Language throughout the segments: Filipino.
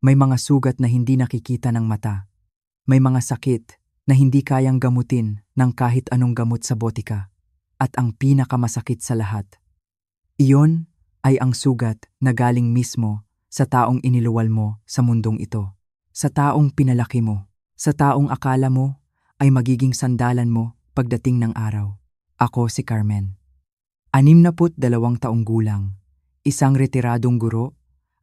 May mga sugat na hindi nakikita ng mata. May mga sakit na hindi kayang gamutin ng kahit anong gamot sa botika. At ang pinakamasakit sa lahat, iyon ay ang sugat na galing mismo sa taong iniluwal mo sa mundong ito. Sa taong pinalaki mo. Sa taong akala mo ay magiging sandalan mo pagdating ng araw. Ako si Carmen. 62 taong gulang. Isang retiradong guro.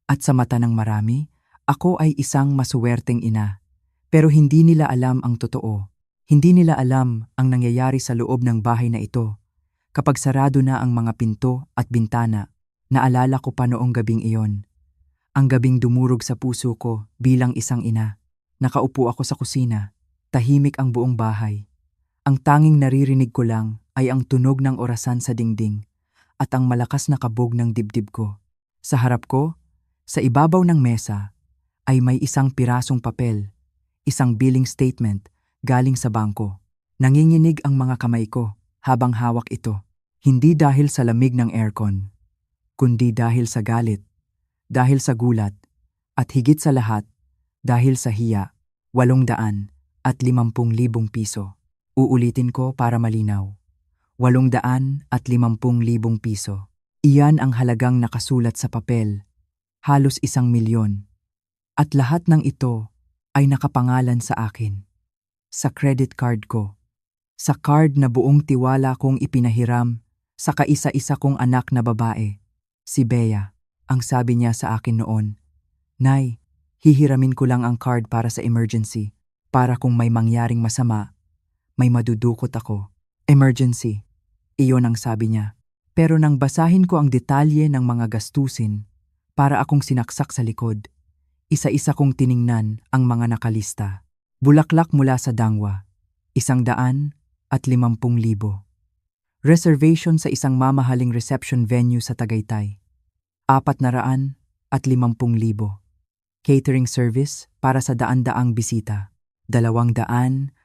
At sa mata ng marami, ako ay isang masuwerteng ina. Pero hindi nila alam ang totoo. Hindi nila alam ang nangyayari sa loob ng bahay na ito. Kapag sarado na ang mga pinto at bintana, naalala ko pa noong gabing iyon. Ang gabing dumurog sa puso ko bilang isang ina. Nakaupo ako sa kusina, tahimik ang buong bahay. Ang tanging naririnig ko lang ay ang tunog ng orasan sa dingding at ang malakas na kabog ng dibdib ko. Sa harap ko, sa ibabaw ng mesa, ay may isang pirasong papel, isang billing statement galing sa bangko. Nanginginig ang mga kamay ko habang hawak ito. Hindi dahil sa lamig ng aircon, kundi dahil sa galit, dahil sa gulat, at higit sa lahat, dahil sa hiya. 850,000 piso. Uulitin ko para malinaw. 850,000 piso. Iyan ang halagang nakasulat sa papel. Halos 1,000,000. At lahat ng ito ay nakapangalan sa akin. Sa credit card ko. Sa card na buong tiwala kong ipinahiram sa kaisa-isa kong anak na babae. Si Bea. Ang sabi niya sa akin noon, "Nay, hihiramin ko lang ang card para sa emergency. Para kung may mangyaring masama, may madudukot ako." Emergency. Iyon ang sabi niya. Pero nang basahin ko ang detalye ng mga gastusin, para akong sinaksak sa likod. Isa-isa kong tiningnan ang mga nakalista. Bulaklak mula sa Dangwa. 150,000. Reservation sa isang mamahaling reception venue sa Tagaytay. 450,000. Catering service para sa daan-daang bisita. 250,000.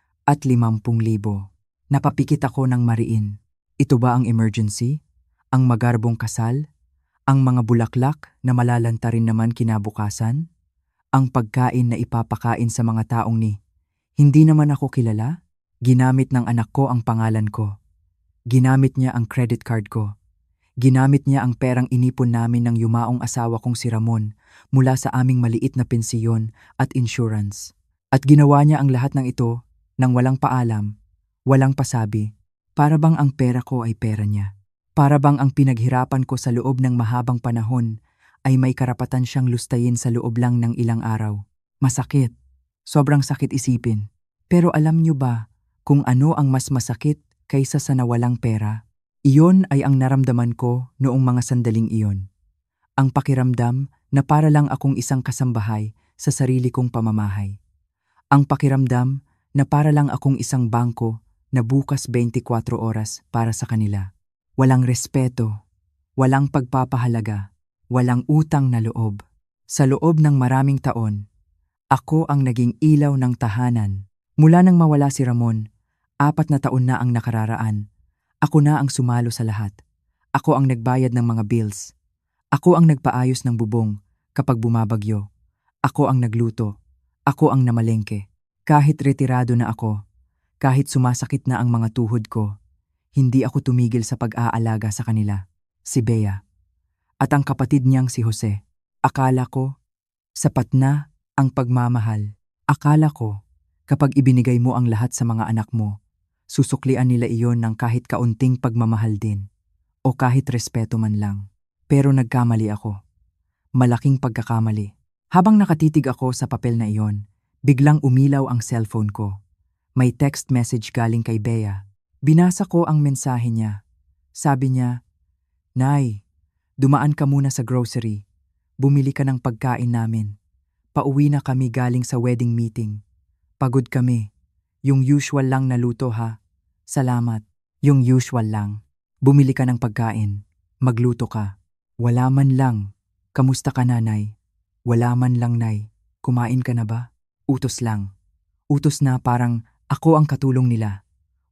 Napapikit ako ng mariin. Ito ba ang emergency? Ang magarbong kasal? Ang mga bulaklak na malalanta rin naman kinabukasan? Ang pagkain na ipapakain sa mga taong hindi naman ako kilala? Ginamit ng anak ko ang pangalan ko. Ginamit niya ang credit card ko. Ginamit niya ang perang inipon namin ng yumaong asawa kong si Ramon mula sa aming maliit na pensiyon at insurance. At ginawa niya ang lahat ng ito nang walang paalam, walang pasabi. Para bang ang pera ko ay pera niya. Para bang ang pinaghirapan ko sa loob ng mahabang panahon ay may karapatan siyang lustayin sa loob lang ng ilang araw. Masakit. Sobrang sakit isipin. Pero alam niyo ba kung ano ang mas masakit kaysa sa nawalang pera? Iyon ay ang naramdaman ko noong mga sandaling iyon. Ang pakiramdam na para lang akong isang kasambahay sa sarili kong pamamahay. Ang pakiramdam na para lang akong isang bangko na bukas 24 oras para sa kanila. Walang respeto, walang pagpapahalaga, walang utang na loob. Sa loob ng maraming taon, ako ang naging ilaw ng tahanan. Mula nang mawala si Ramon, 4 na taon na ang nakararaan. Ako na ang sumalo sa lahat. Ako ang nagbayad ng mga bills. Ako ang nagpaayos ng bubong kapag bumabagyo. Ako ang nagluto. Ako ang namalengke. Kahit retirado na ako, kahit sumasakit na ang mga tuhod ko, hindi ako tumigil sa pag-aalaga sa kanila. Si Bea. At ang kapatid niyang si Jose. Akala ko, sapat na ang pagmamahal. Akala ko, kapag ibinigay mo ang lahat sa mga anak mo, susuklian nila iyon ng kahit kaunting pagmamahal din. O kahit respeto man lang. Pero nagkamali ako. Malaking pagkakamali. Habang nakatitig ako sa papel na iyon, biglang umilaw ang cellphone ko. May text message galing kay Bea. Binasa ko ang mensahe niya. Sabi niya, "Nay, dumaan ka muna sa grocery. Bumili ka ng pagkain namin. Pauwi na kami galing sa wedding meeting. Pagod kami. Yung usual lang na luto ha. Salamat. Yung usual lang. Bumili ka ng pagkain. Magluto ka. Wala man lang. Kamusta ka na, Nay? Wala man lang, Nay. Kumain ka na ba? Utos lang. Utos na parang ako ang katulong nila.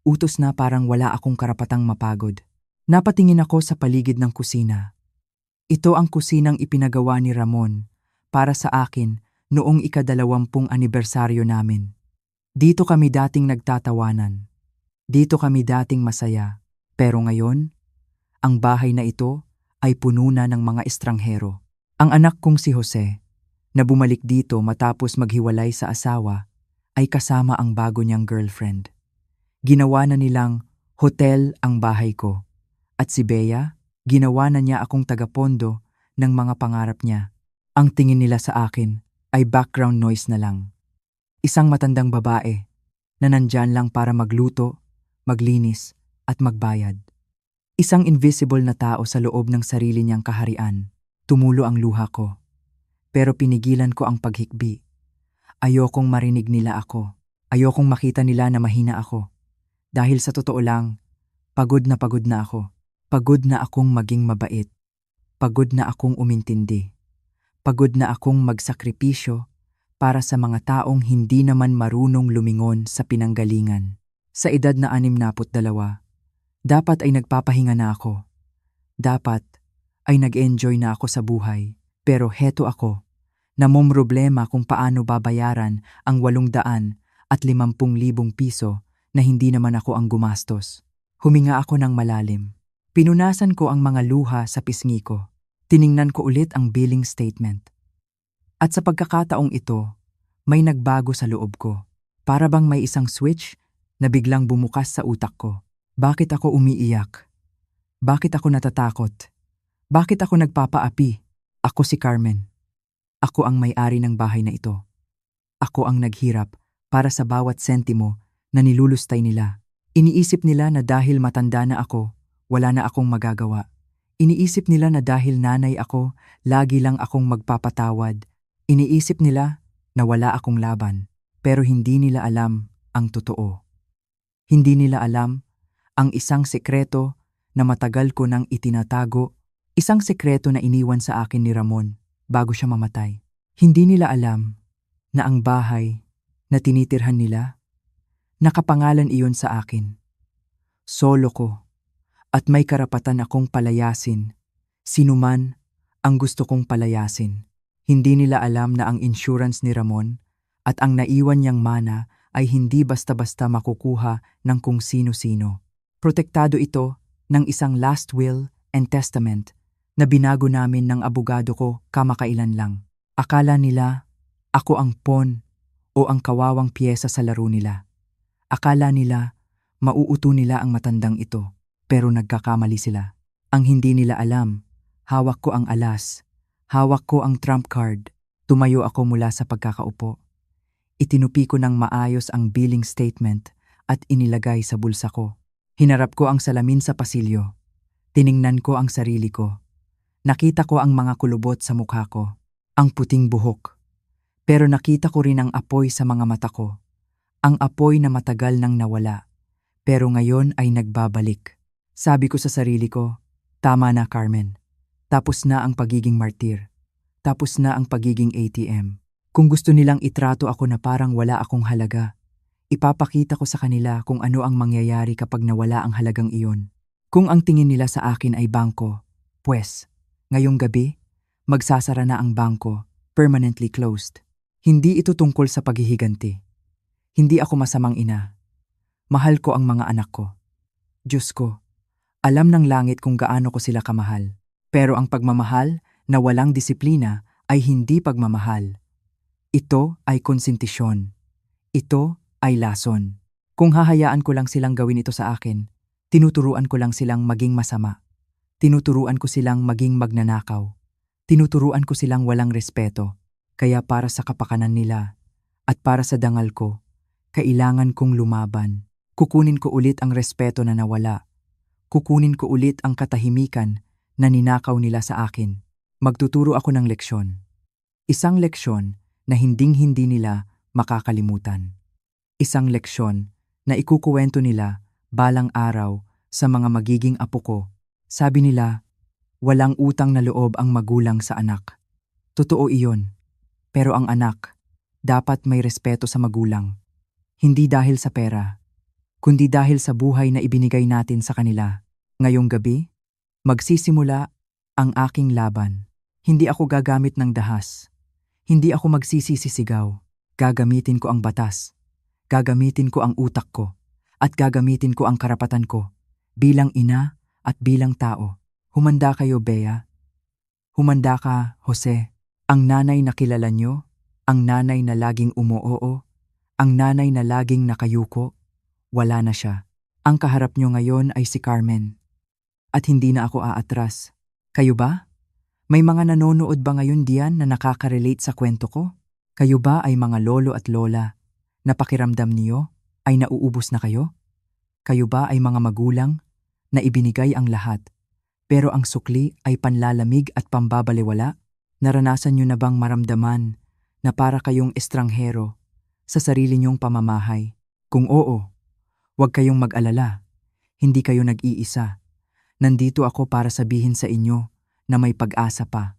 Utos na parang wala akong karapatang mapagod." Napatingin ako sa paligid ng kusina. Ito ang kusinang ipinagawa ni Ramon para sa akin noong ika-20 anibersaryo namin. Dito kami dating nagtatawanan. Dito kami dating masaya. Pero ngayon, ang bahay na ito ay puno na ng mga estranghero. Ang anak kong si Jose, na bumalik dito matapos maghiwalay sa asawa, ay kasama ang bago niyang girlfriend. Ginawa na nilang hotel ang bahay ko. At si Bea, ginawa na niya akong tagapondo ng mga pangarap niya. Ang tingin nila sa akin ay background noise na lang. Isang matandang babae na nandyan lang para magluto, maglinis at magbayad. Isang invisible na tao sa loob ng sarili niyang kaharian. Tumulo ang luha ko. Pero pinigilan ko ang paghikbi. Ayokong marinig nila ako. Ayokong makita nila na mahina ako. Dahil sa totoo lang, pagod na ako. Pagod na akong maging mabait. Pagod na akong umintindi. Pagod na akong magsakripisyo para sa mga taong hindi naman marunong lumingon sa pinanggalingan. Sa edad na 62, dapat ay nagpapahinga na ako. Dapat ay nag-enjoy na ako sa buhay. Pero heto ako, namomroblema kung paano babayaran ang 850,000 piso na hindi naman ako ang gumastos. Huminga ako ng malalim. Pinunasan ko ang mga luha sa pisngi ko. Tiningnan ko ulit ang billing statement. At sa pagkakataong ito, may nagbago sa loob ko. Para bang may isang switch na biglang bumukas sa utak ko. Bakit ako umiiyak? Bakit ako natatakot? Bakit ako nagpapaapi? Ako si Carmen. Ako ang may-ari ng bahay na ito. Ako ang naghirap para sa bawat sentimo na nilulustay nila. Iniisip nila na dahil matanda na ako, wala na akong magagawa. Iniisip nila na dahil nanay ako, lagi lang akong magpapatawad. Iniisip nila na wala akong laban. Pero hindi nila alam ang totoo. Hindi nila alam ang isang sekreto na matagal ko nang itinatago. Isang sekreto na iniwan sa akin ni Ramon bago siya mamatay. Hindi nila alam na ang bahay na tinitirhan nila, nakapangalan iyon sa akin. Solo ko. At may karapatan akong palayasin. Sinuman ang gusto kong palayasin. Hindi nila alam na ang insurance ni Ramon at ang naiwan niyang mana ay hindi basta-basta makukuha ng kung sino-sino. Protektado ito ng isang last will and testament na binago namin ng abogado ko kamakailan lang. Akala nila ako ang pawn o ang kawawang piyesa sa laro nila. Akala nila mauuto nila ang matandang ito. Pero nagkakamali sila. Ang hindi nila alam, hawak ko ang alas, hawak ko ang trump card. Tumayo ako mula sa pagkakaupo. Itinupi ko ng maayos ang billing statement at inilagay sa bulsa ko. Hinarap ko ang salamin sa pasilyo. Tiningnan ko ang sarili ko. Nakita ko ang mga kulubot sa mukha ko, ang puting buhok. Pero nakita ko rin ang apoy sa mga mata ko. Ang apoy na matagal nang nawala, pero ngayon ay nagbabalik. Sabi ko sa sarili ko, tama na Carmen. Tapos na ang pagiging martir. Tapos na ang pagiging ATM. Kung gusto nilang itrato ako na parang wala akong halaga, ipapakita ko sa kanila kung ano ang mangyayari kapag nawala ang halagang iyon. Kung ang tingin nila sa akin ay bangko, pues, ngayong gabi, magsasara na ang bangko, permanently closed. Hindi ito tungkol sa paghihiganti. Hindi ako masamang ina. Mahal ko ang mga anak ko. Diyos ko, alam ng langit kung gaano ko sila kamahal. Pero ang pagmamahal na walang disiplina ay hindi pagmamahal. Ito ay konsentisyon. Ito ay lason. Kung hahayaan ko lang silang gawin ito sa akin, tinuturuan ko lang silang maging masama. Tinuturuan ko silang maging magnanakaw. Tinuturuan ko silang walang respeto. Kaya para sa kapakanan nila at para sa dangal ko, kailangan kong lumaban. Kukunin ko ulit ang respeto na nawala. Kukunin ko ulit ang katahimikan na ninakaw nila sa akin. Magtuturo ako ng leksyon. Isang leksyon na hinding-hindi nila makakalimutan. Isang leksyon na ikukuwento nila balang araw sa mga magiging apo ko. Sabi nila, walang utang na loob ang magulang sa anak. Totoo iyon. Pero ang anak, dapat may respeto sa magulang. Hindi dahil sa pera, kundi dahil sa buhay na ibinigay natin sa kanila. Ngayong gabi, magsisimula ang aking laban. Hindi ako gagamit ng dahas. Hindi ako magsisisigaw. Gagamitin ko ang batas. Gagamitin ko ang utak ko. At gagamitin ko ang karapatan ko. Bilang ina at bilang tao. Humanda kayo, Bea. Humanda ka, Jose. Ang nanay na kilala nyo, ang nanay na laging umuoo, ang nanay na laging nakayuko, wala na siya. Ang kaharap nyo ngayon ay si Carmen. At hindi na ako aatras. Kayo ba? May mga nanonood ba ngayon diyan na nakaka-relate sa kwento ko? Kayo ba ay mga lolo at lola na pakiramdam niyo ay nauubos na kayo? Kayo ba ay mga magulang na ibinigay ang lahat, pero ang sukli ay panlalamig at pambabaliwala? Naranasan nyo na bang maramdaman na para kayong estranghero sa sarili nyong pamamahay? Kung oo, huwag kayong mag-alala. Hindi kayo nag-iisa. Nandito ako para sabihin sa inyo na may pag-asa pa,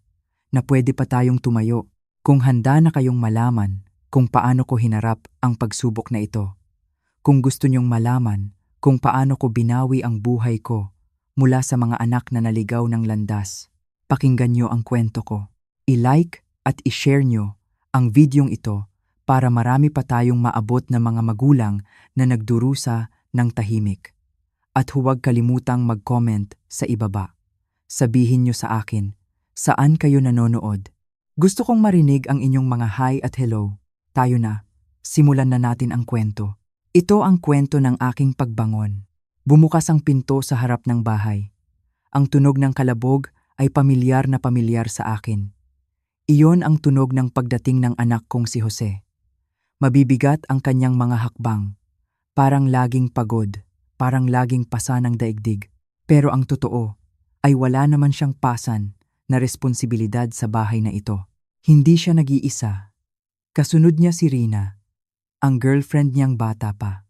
na pwede pa tayong tumayo kung handa na kayong malaman kung paano ko hinarap ang pagsubok na ito. Kung gusto nyong malaman kung paano ko binawi ang buhay ko mula sa mga anak na naligaw ng landas, pakinggan nyo ang kwento ko. I-like at i-share nyo ang videong ito para marami pa tayong maabot na mga magulang na nagdurusa ng tahimik. At huwag kalimutang mag-comment sa ibaba. Sabihin nyo sa akin, saan kayo nanonood? Gusto kong marinig ang inyong mga hi at hello. Tayo na, simulan na natin ang kwento. Ito ang kwento ng aking pagbangon. Bumukas ang pinto sa harap ng bahay. Ang tunog ng kalabog ay pamilyar na pamilyar sa akin. Iyon ang tunog ng pagdating ng anak kong si Jose. Mabibigat ang kanyang mga hakbang. Parang laging pagod, parang laging pasa ng daigdig. Pero ang totoo ay wala naman siyang pasan na responsibilidad sa bahay na ito. Hindi siya nag-iisa. Kasunod niya si Rina, ang girlfriend niyang bata pa.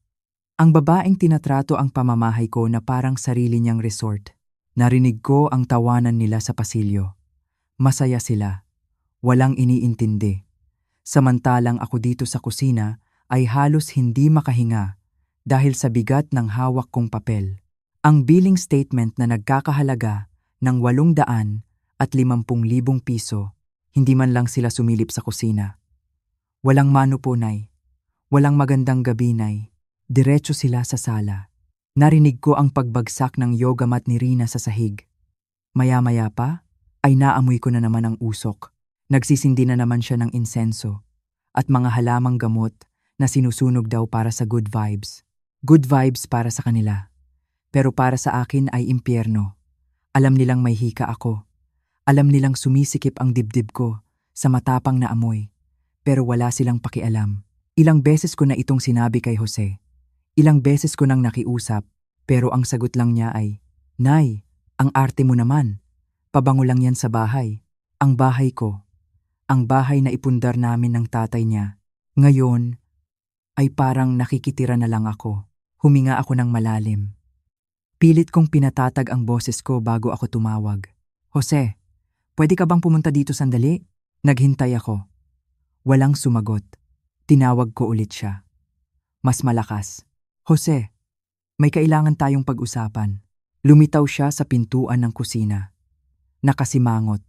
Ang babaeng tinatrato ang pamamahay ko na parang sarili niyang resort. Narinig ko ang tawanan nila sa pasilyo. Masaya sila. Walang iniintindi. Samantalang ako dito sa kusina ay halos hindi makahinga dahil sa bigat ng hawak kong papel. Ang billing statement na nagkakahalaga ng 850,000 piso, hindi man lang sila sumilip sa kusina. Walang mano po, Nay. Walang magandang gabi, Nay. Diretso sila sa sala. Narinig ko ang pagbagsak ng yoga mat ni Rina sa sahig. Maya-maya pa ay naamoy ko na naman ang usok. Nagsisindi na naman siya ng insenso at mga halamang gamot na sinusunog daw para sa good vibes. Good vibes para sa kanila. Pero para sa akin ay impyerno. Alam nilang may hika ako. Alam nilang sumisikip ang dibdib ko sa matapang na amoy. Pero wala silang pakialam. Ilang beses ko na itong sinabi kay Jose. Ilang beses ko nang nakiusap. Pero ang sagot lang niya ay, Nay, ang arte mo naman. Pabango lang yan sa bahay. Ang bahay ko. Ang bahay na ipundar namin ng tatay niya. Ngayon, ay parang nakikitira na lang ako. Huminga ako ng malalim. Pilit kong pinatatag ang boses ko bago ako tumawag. Jose, pwede ka bang pumunta dito sandali? Naghintay ako. Walang sumagot. Tinawag ko ulit siya. Mas malakas. Jose, may kailangan tayong pag-usapan. Lumitaw siya sa pintuan ng kusina. Nakasimangot.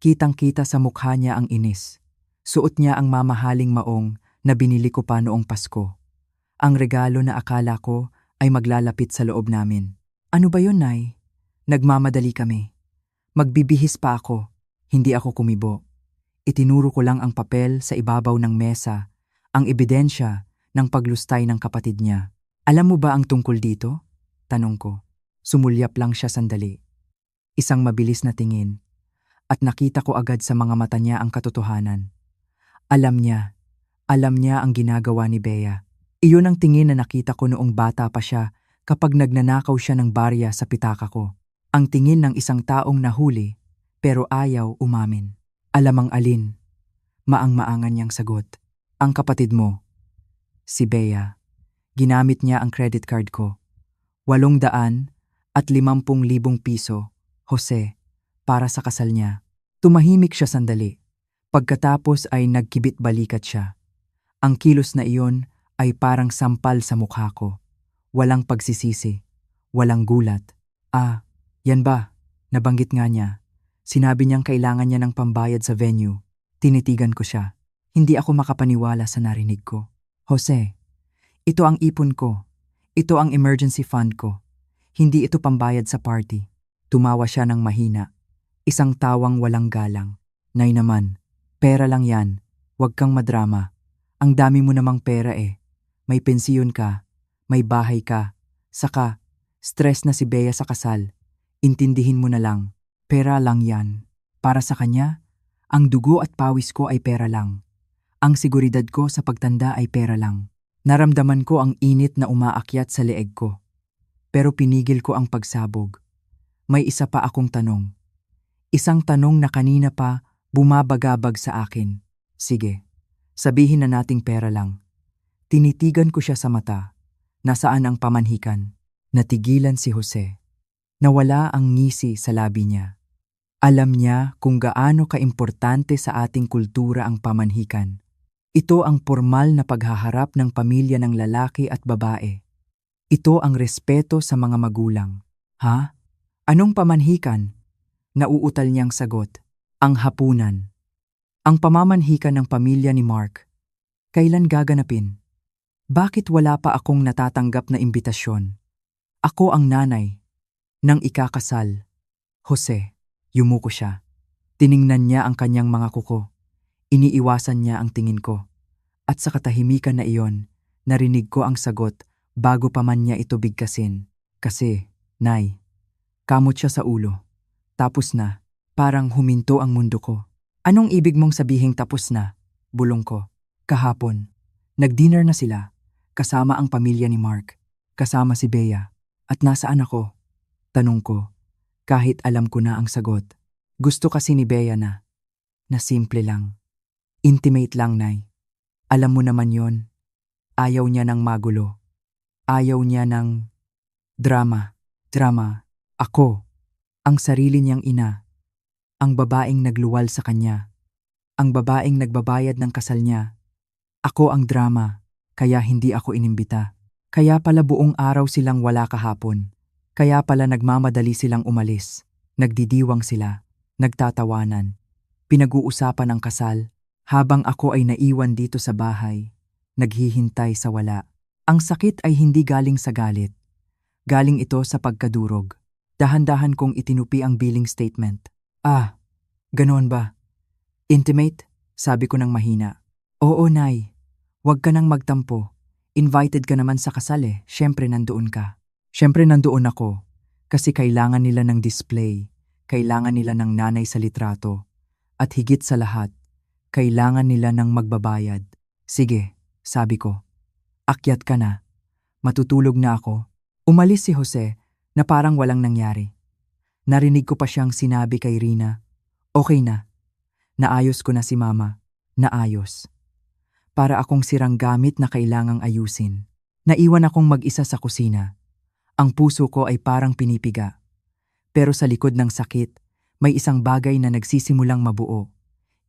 Kitang-kita sa mukha niya ang inis. Suot niya ang mamahaling maong na binili ko pa noong Pasko. Ang regalo na akala ko ay maglalapit sa loob namin. Ano ba yun, Nay? Nagmamadali kami. Magbibihis pa ako. Hindi ako kumibo. Itinuro ko lang ang papel sa ibabaw ng mesa, ang ebidensya ng paglustay ng kapatid niya. Alam mo ba ang tungkol dito? Tanong ko. Sumulyap lang siya sandali. Isang mabilis na tingin. At nakita ko agad sa mga mata niya ang katotohanan. Alam niya ang ginagawa ni Bea. Iyon ang tingin na nakita ko noong bata pa siya kapag nagnanakaw siya ng barya sa pitaka ko. Ang tingin ng isang taong nahuli pero ayaw umamin. Alam ang alin. Maang-maangan niyang sagot. Ang kapatid mo, si Bea. Ginamit niya ang credit card ko. 850,000 piso, Jose, para sa kasal niya. Tumahimik siya sandali. Pagkatapos ay nagkibit-balikat siya. Ang kilos na iyon ay parang sampal sa mukha ko. Walang pagsisisi. Walang gulat. Yan ba? Nabanggit nga niya. Sinabi niyang kailangan niya ng pambayad sa venue. Tinitigan ko siya. Hindi ako makapaniwala sa narinig ko. Jose, ito ang ipon ko. Ito ang emergency fund ko. Hindi ito pambayad sa party. Tumawa siya ng mahina. Isang tawang walang galang. Nay naman, pera lang yan. Huwag kang madrama. Ang dami mo namang pera eh. May pensiyon ka, may bahay ka. Saka, stress na si Bea sa kasal. Intindihin mo na lang. Pera lang yan. Para sa kanya, ang dugo at pawis ko ay pera lang. Ang seguridad ko sa pagtanda ay pera lang. Naramdaman ko ang init na umaakyat sa leeg ko. Pero pinigil ko ang pagsabog. May isa pa akong tanong. Isang tanong na kanina pa bumabagabag sa akin. Sige, sabihin na nating pera lang. Tinitigan ko siya sa mata. Nasaan ang pamanhikan? Natigilan si Jose. Nawala ang ngisi sa labi niya. Alam niya kung gaano kaimportante sa ating kultura ang pamanhikan. Ito ang formal na paghaharap ng pamilya ng lalaki at babae. Ito ang respeto sa mga magulang. Ha? Anong pamanhikan? Nauutal niyang sagot. Ang hapunan. Ang pamamanhikan ng pamilya ni Mark. Kailan gaganapin? Bakit wala pa akong natatanggap na imbitasyon? Ako ang nanay ng ikakasal. Jose, yumuko siya. Tiningnan niya ang kanyang mga kuko. Iniiwasan niya ang tingin ko. At sa katahimikan na iyon, narinig ko ang sagot bago pa man niya ito bigkasin. Kasi, Nay, kamot siya sa ulo. Tapos na, parang huminto ang mundo ko. Anong ibig mong sabihing tapos na? Bulong ko. Kahapon, nag-dinner na sila, kasama ang pamilya ni Mark, kasama si Bea. At nasaan ako? Tanong ko, kahit alam ko na ang sagot. Gusto kasi ni Bea na simple lang. Intimate lang, Nay. Alam mo naman yon. Ayaw niya ng magulo. Ayaw niya ng drama. Ako. Ang sarili niyang ina. Ang babaeng nagluwal sa kanya. Ang babaeng nagbabayad ng kasal niya. Ako ang drama, kaya hindi ako inimbita. Kaya pala buong araw silang wala kahapon. Kaya pala nagmamadali silang umalis. Nagdidiwang sila. Nagtatawanan. Pinag-uusapan ang kasal. Habang ako ay naiwan dito sa bahay. Naghihintay sa wala. Ang sakit ay hindi galing sa galit. Galing ito sa pagkadurog. Dahan-dahan kong itinupi ang billing statement. Ah, ganoon ba? Intimate? Sabi ko ng mahina. Oo, Nay. Huwag ka nang magtampo. Invited ka naman sa kasal eh. Siyempre nandoon ka. Siyempre nandoon ako. Kasi kailangan nila ng display. Kailangan nila ng nanay sa litrato. At higit sa lahat, kailangan nila ng magbabayad. Sige, sabi ko. Akyat ka na. Matutulog na ako. Umalis si Jose na parang walang nangyari. Narinig ko pa siyang sinabi kay Rina, okay na. Naayos ko na si Mama. Naayos. Para akong sirang gamit na kailangang ayusin. Naiwan akong mag-isa sa kusina. Ang puso ko ay parang pinipiga. Pero sa likod ng sakit, may isang bagay na nagsisimulang mabuo.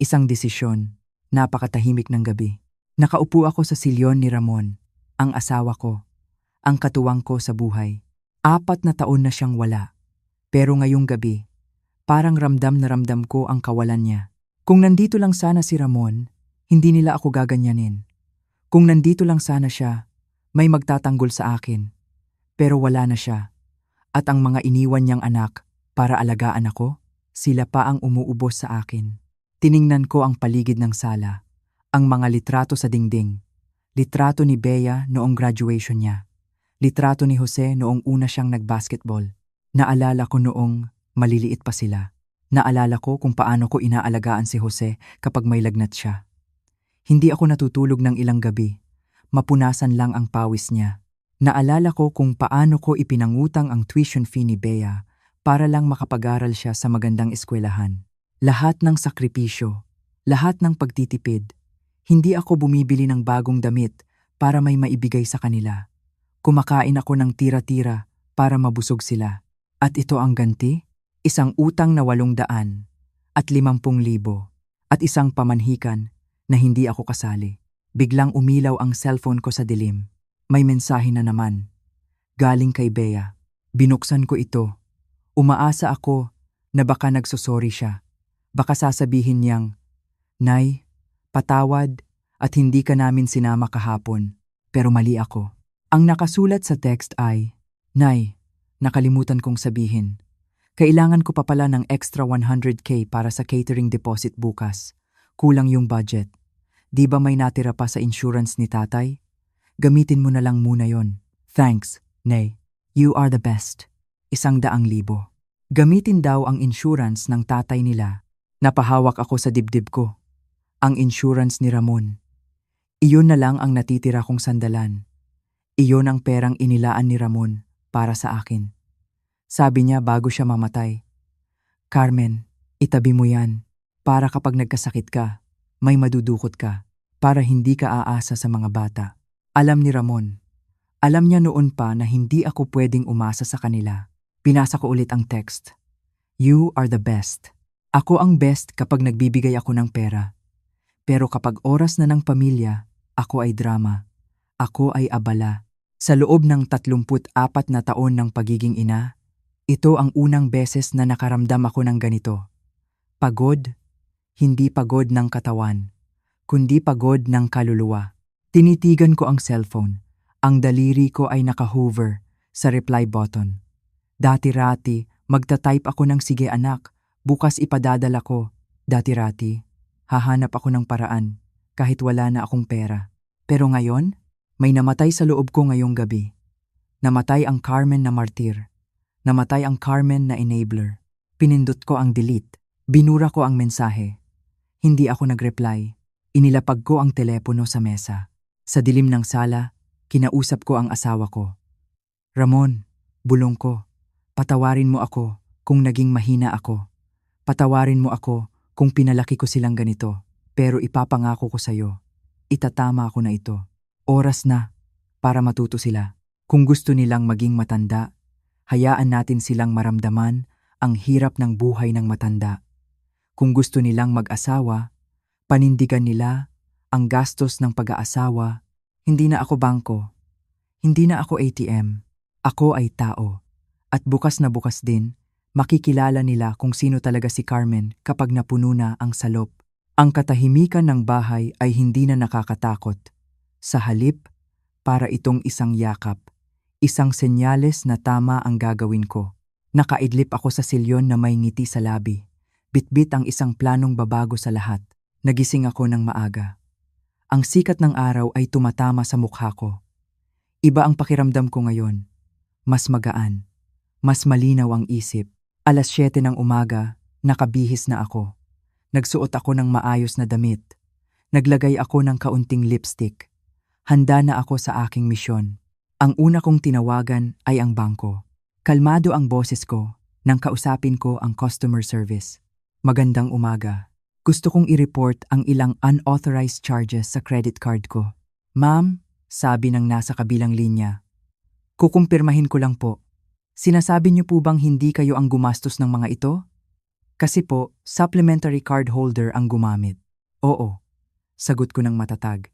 Isang desisyon. Napakatahimik ng gabi. Nakaupo ako sa silyon ni Ramon, ang asawa ko, ang katuwang ko sa buhay. 4 na taon na siyang wala. Pero ngayong gabi, parang ramdam na ramdam ko ang kawalan niya. Kung nandito lang sana si Ramon, hindi nila ako gaganyanin. Kung nandito lang sana siya, may magtatanggol sa akin. Pero wala na siya. At ang mga iniwan niyang anak para alagaan ako, sila pa ang umuubos sa akin. Tiningnan ko ang paligid ng sala, ang mga litrato sa dingding. Litrato ni Bea noong graduation niya. Litrato ni Jose noong una siyang nagbasketball. Naalala ko noong maliliit pa sila. Naalala ko kung paano ko inaalagaan si Jose kapag may lagnat siya. Hindi ako natutulog ng ilang gabi. Mapunasan lang ang pawis niya. Naalala ko kung paano ko ipinangutang ang tuition fee ni Bea para lang makapag-aral siya sa magandang eskwelahan. Lahat ng sakripisyo, lahat ng pagtitipid. Hindi ako bumibili ng bagong damit para may maibigay sa kanila. Kumakain ako ng tira-tira para mabusog sila. At ito ang ganti? Isang utang na 800 at 50,000 at isang pamanhikan na hindi ako kasali. Biglang umilaw ang cellphone ko sa dilim. May mensahe na naman. Galing kay Bea. Binuksan ko ito. Umaasa ako na baka nagsosorry siya. Baka sasabihin niyang, Nay, patawad at hindi ka namin sinama kahapon. Pero mali ako. Ang nakasulat sa text ay, Nay, nakalimutan kong sabihin. Kailangan ko pa pala ng extra 100K para sa catering deposit bukas. Kulang yung budget. Di ba may natira pa sa insurance ni tatay? Gamitin mo na lang muna yon. Thanks, Nay. You are the best. 100,000. Gamitin daw ang insurance ng tatay nila. Napahawak ako sa dibdib ko. Ang insurance ni Ramon. Iyon na lang ang natitira kong sandalan. Iyon ang perang inilaan ni Ramon para sa akin. Sabi niya bago siya mamatay, Carmen, itabi mo yan para kapag nagkasakit ka, may madudukot ka para hindi ka aasa sa mga bata. Alam ni Ramon. Alam niya noon pa na hindi ako pwedeng umasa sa kanila. Pinasa ko ulit ang text. You are the best. Ako ang best kapag nagbibigay ako ng pera. Pero kapag oras na ng pamilya, ako ay drama. Ako ay abala. Sa loob ng 34 na taon ng pagiging ina, ito ang unang beses na nakaramdam ako ng ganito. Pagod, hindi pagod ng katawan, kundi pagod ng kaluluwa. Tinitigan ko ang cellphone. Ang daliri ko ay naka-hover sa reply button. Dati-rati, magta-type ako ng sige anak, bukas ipadadala ko. Dati-rati, hahanap ako ng paraan kahit wala na akong pera. Pero ngayon, may namatay sa loob ko ngayong gabi. Namatay ang Carmen na martir. Namatay ang Carmen na enabler. Pinindot ko ang delete. Binura ko ang mensahe. Hindi ako nag-reply. Inilapag ko ang telepono sa mesa. Sa dilim ng sala, kinausap ko ang asawa ko. Ramon, bulong ko. Patawarin mo ako kung naging mahina ako. Patawarin mo ako kung pinalaki ko silang ganito. Pero ipapangako ko sa'yo, itatama ko na ito. Oras na para matuto sila. Kung gusto nilang maging matanda, hayaan natin silang maramdaman ang hirap ng buhay ng matanda. Kung gusto nilang mag-asawa, panindigan nila ang gastos ng pag-aasawa. Hindi na ako bangko. Hindi na ako ATM. Ako ay tao. At bukas na bukas din, makikilala nila kung sino talaga si Carmen kapag napuno na ang salop. Ang katahimikan ng bahay ay hindi na nakakatakot. Sa halip, para itong isang yakap, isang senyales na tama ang gagawin ko. Nakaidlip ako sa silyon na may ngiti sa labi. Bitbit ang isang planong babago sa lahat. Nagising ako ng maaga. Ang sikat ng araw ay tumatama sa mukha ko. Iba ang pakiramdam ko ngayon. Mas magaan. Mas malinaw ang isip. 7:00 ng umaga, nakabihis na ako. Nagsuot ako ng maayos na damit. Naglagay ako ng kaunting lipstick. Handa na ako sa aking misyon. Ang una kong tinawagan ay ang bangko. Kalmado ang boses ko nang kausapin ko ang customer service. Magandang umaga. Gusto kong i-report ang ilang unauthorized charges sa credit card ko. Ma'am, sabi ng nasa kabilang linya. Kukumpirmahin ko lang po. Sinasabi niyo po bang hindi kayo ang gumastos ng mga ito? Kasi po, supplementary card holder ang gumamit. Oo, sagot ko ng matatag.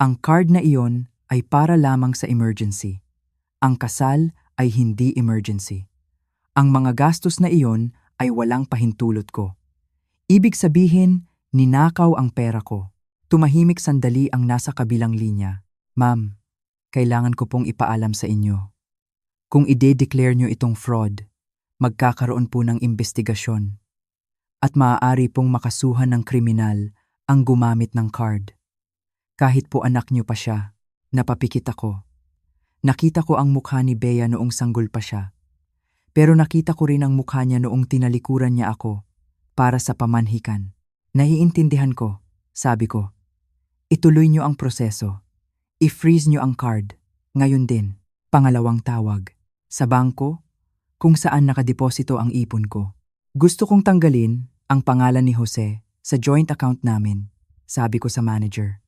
Ang card na iyon ay para lamang sa emergency. Ang kasal ay hindi emergency. Ang mga gastos na iyon ay walang pahintulot ko. Ibig sabihin, ninakaw ang pera ko. Tumahimik sandali ang nasa kabilang linya. Ma'am, kailangan ko pong ipaalam sa inyo. Kung ide-declare nyo itong fraud, magkakaroon po ng investigasyon. At maaari pong makasuhan ng kriminal ang gumamit ng card. Kahit po anak niyo pa siya, napapikit ako. Nakita ko ang mukha ni Bea noong sanggol pa siya. Pero nakita ko rin ang mukha niya noong tinalikuran niya ako para sa pamanhikan. Naiintindihan ko, sabi ko. Ituloy niyo ang proseso. I-freeze niyo ang card. Ngayon din, pangalawang tawag. Sa bangko, kung saan nakadeposito ang ipon ko. Gusto kong tanggalin ang pangalan ni Jose sa joint account namin, sabi ko sa manager.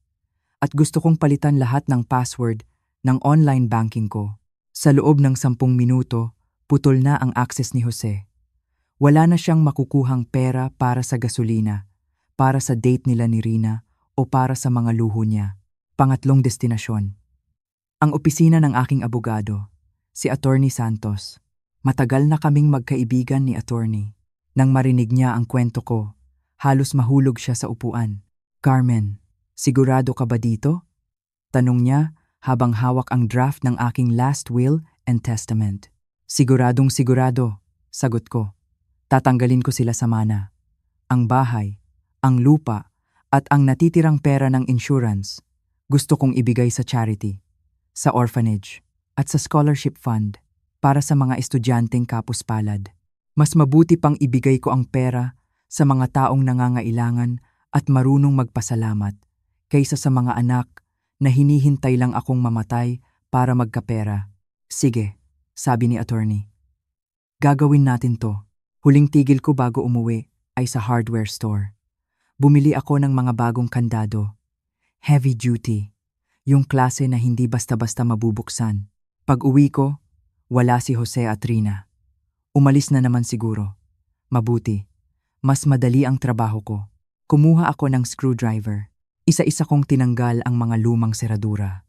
At gusto kong palitan lahat ng password ng online banking ko. Sa loob ng 10 minuto, putol na ang access ni Jose. Wala na siyang makukuhang pera para sa gasolina, para sa date nila ni Rina o para sa mga luho niya. Pangatlong destinasyon. Ang opisina ng aking abogado, si Attorney Santos. Matagal na kaming magkaibigan ni Attorney. Nang marinig niya ang kwento ko, halos mahulog siya sa upuan. Carmen, sigurado ka ba dito? Tanong niya habang hawak ang draft ng aking last will and testament. Siguradong sigurado, sagot ko. Tatanggalin ko sila sa mana. Ang bahay, ang lupa, at ang natitirang pera ng insurance, gusto kong ibigay sa charity, sa orphanage, at sa scholarship fund para sa mga estudyanteng kapuspalad. Mas mabuti pang ibigay ko ang pera sa mga taong nangangailangan at marunong magpasalamat kaysa sa mga anak na hinihintay lang akong mamatay para magkapera. Sige, sabi ni attorney. Gagawin natin to. Huling tigil ko bago umuwi ay sa hardware store. Bumili ako ng mga bagong kandado. Heavy duty. Yung klase na hindi basta-basta mabubuksan. Pag uwi ko, wala si Jose at Rina. Umalis na naman siguro. Mabuti. Mas madali ang trabaho ko. Kumuha ako ng screwdriver. Isa-isa kong tinanggal ang mga lumang seradura.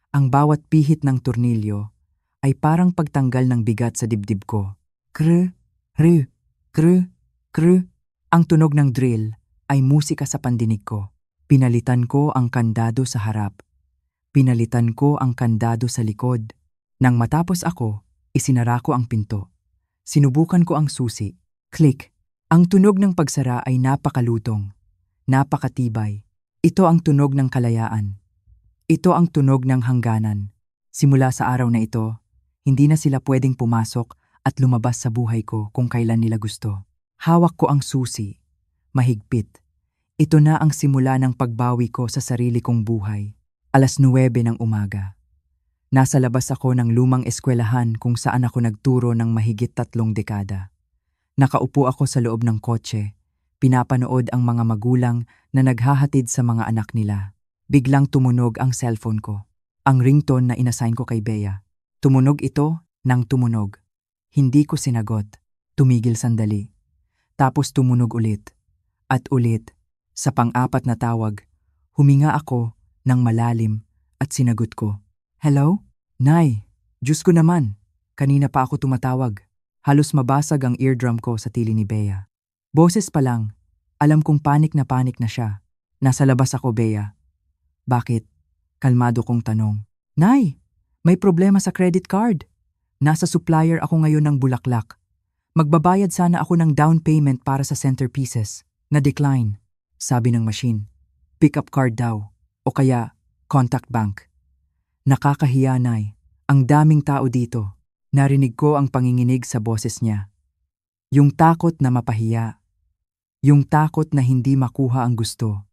Ang bawat pihit ng tornilyo ay parang pagtanggal ng bigat sa dibdib ko. Krr, krr, krr, krr. Ang tunog ng drill ay musika sa pandinig ko. Pinalitan ko ang kandado sa harap. Pinalitan ko ang kandado sa likod. Nang matapos ako, isinara ko ang pinto. Sinubukan ko ang susi. Click. Ang tunog ng pagsara ay napakalutong. Napakatibay. Ito ang tunog ng kalayaan. Ito ang tunog ng hangganan. Simula sa araw na ito, hindi na sila pwedeng pumasok at lumabas sa buhay ko kung kailan nila gusto. Hawak ko ang susi. Mahigpit. Ito na ang simula ng pagbawi ko sa sarili kong buhay. 9:00 ng umaga. Nasa labas ako ng lumang eskwelahan kung saan ako nagturo ng mahigit 3 dekada. Nakaupo ako sa loob ng kotse. Pinapanood ang mga magulang na naghahatid sa mga anak nila. Biglang tumunog ang cellphone ko. Ang ringtone na inassign ko kay Bea. Tumunog ito nang tumunog. Hindi ko sinagot. Tumigil sandali. Tapos tumunog ulit. At ulit. Sa pang-apat na tawag, huminga ako ng malalim at sinagot ko. Hello? Nay, Diyos ko naman. Kanina pa ako tumatawag. Halos mabasag ang eardrum ko sa tili ni Bea. Boses pa lang, alam kong panik na siya. Nasa labas ako, Bea. Bakit? Kalmado kong tanong. Nay, may problema sa credit card. Nasa supplier ako ngayon ng bulaklak. Magbabayad sana ako ng down payment para sa centerpieces. Na-decline, sabi ng machine. Pick-up card daw, o kaya contact bank. Nakakahiya, Nay. Ang daming tao dito. Narinig ko ang panginginig sa boses niya. Yung takot na mapahiya. Yung takot na hindi makuha ang gusto.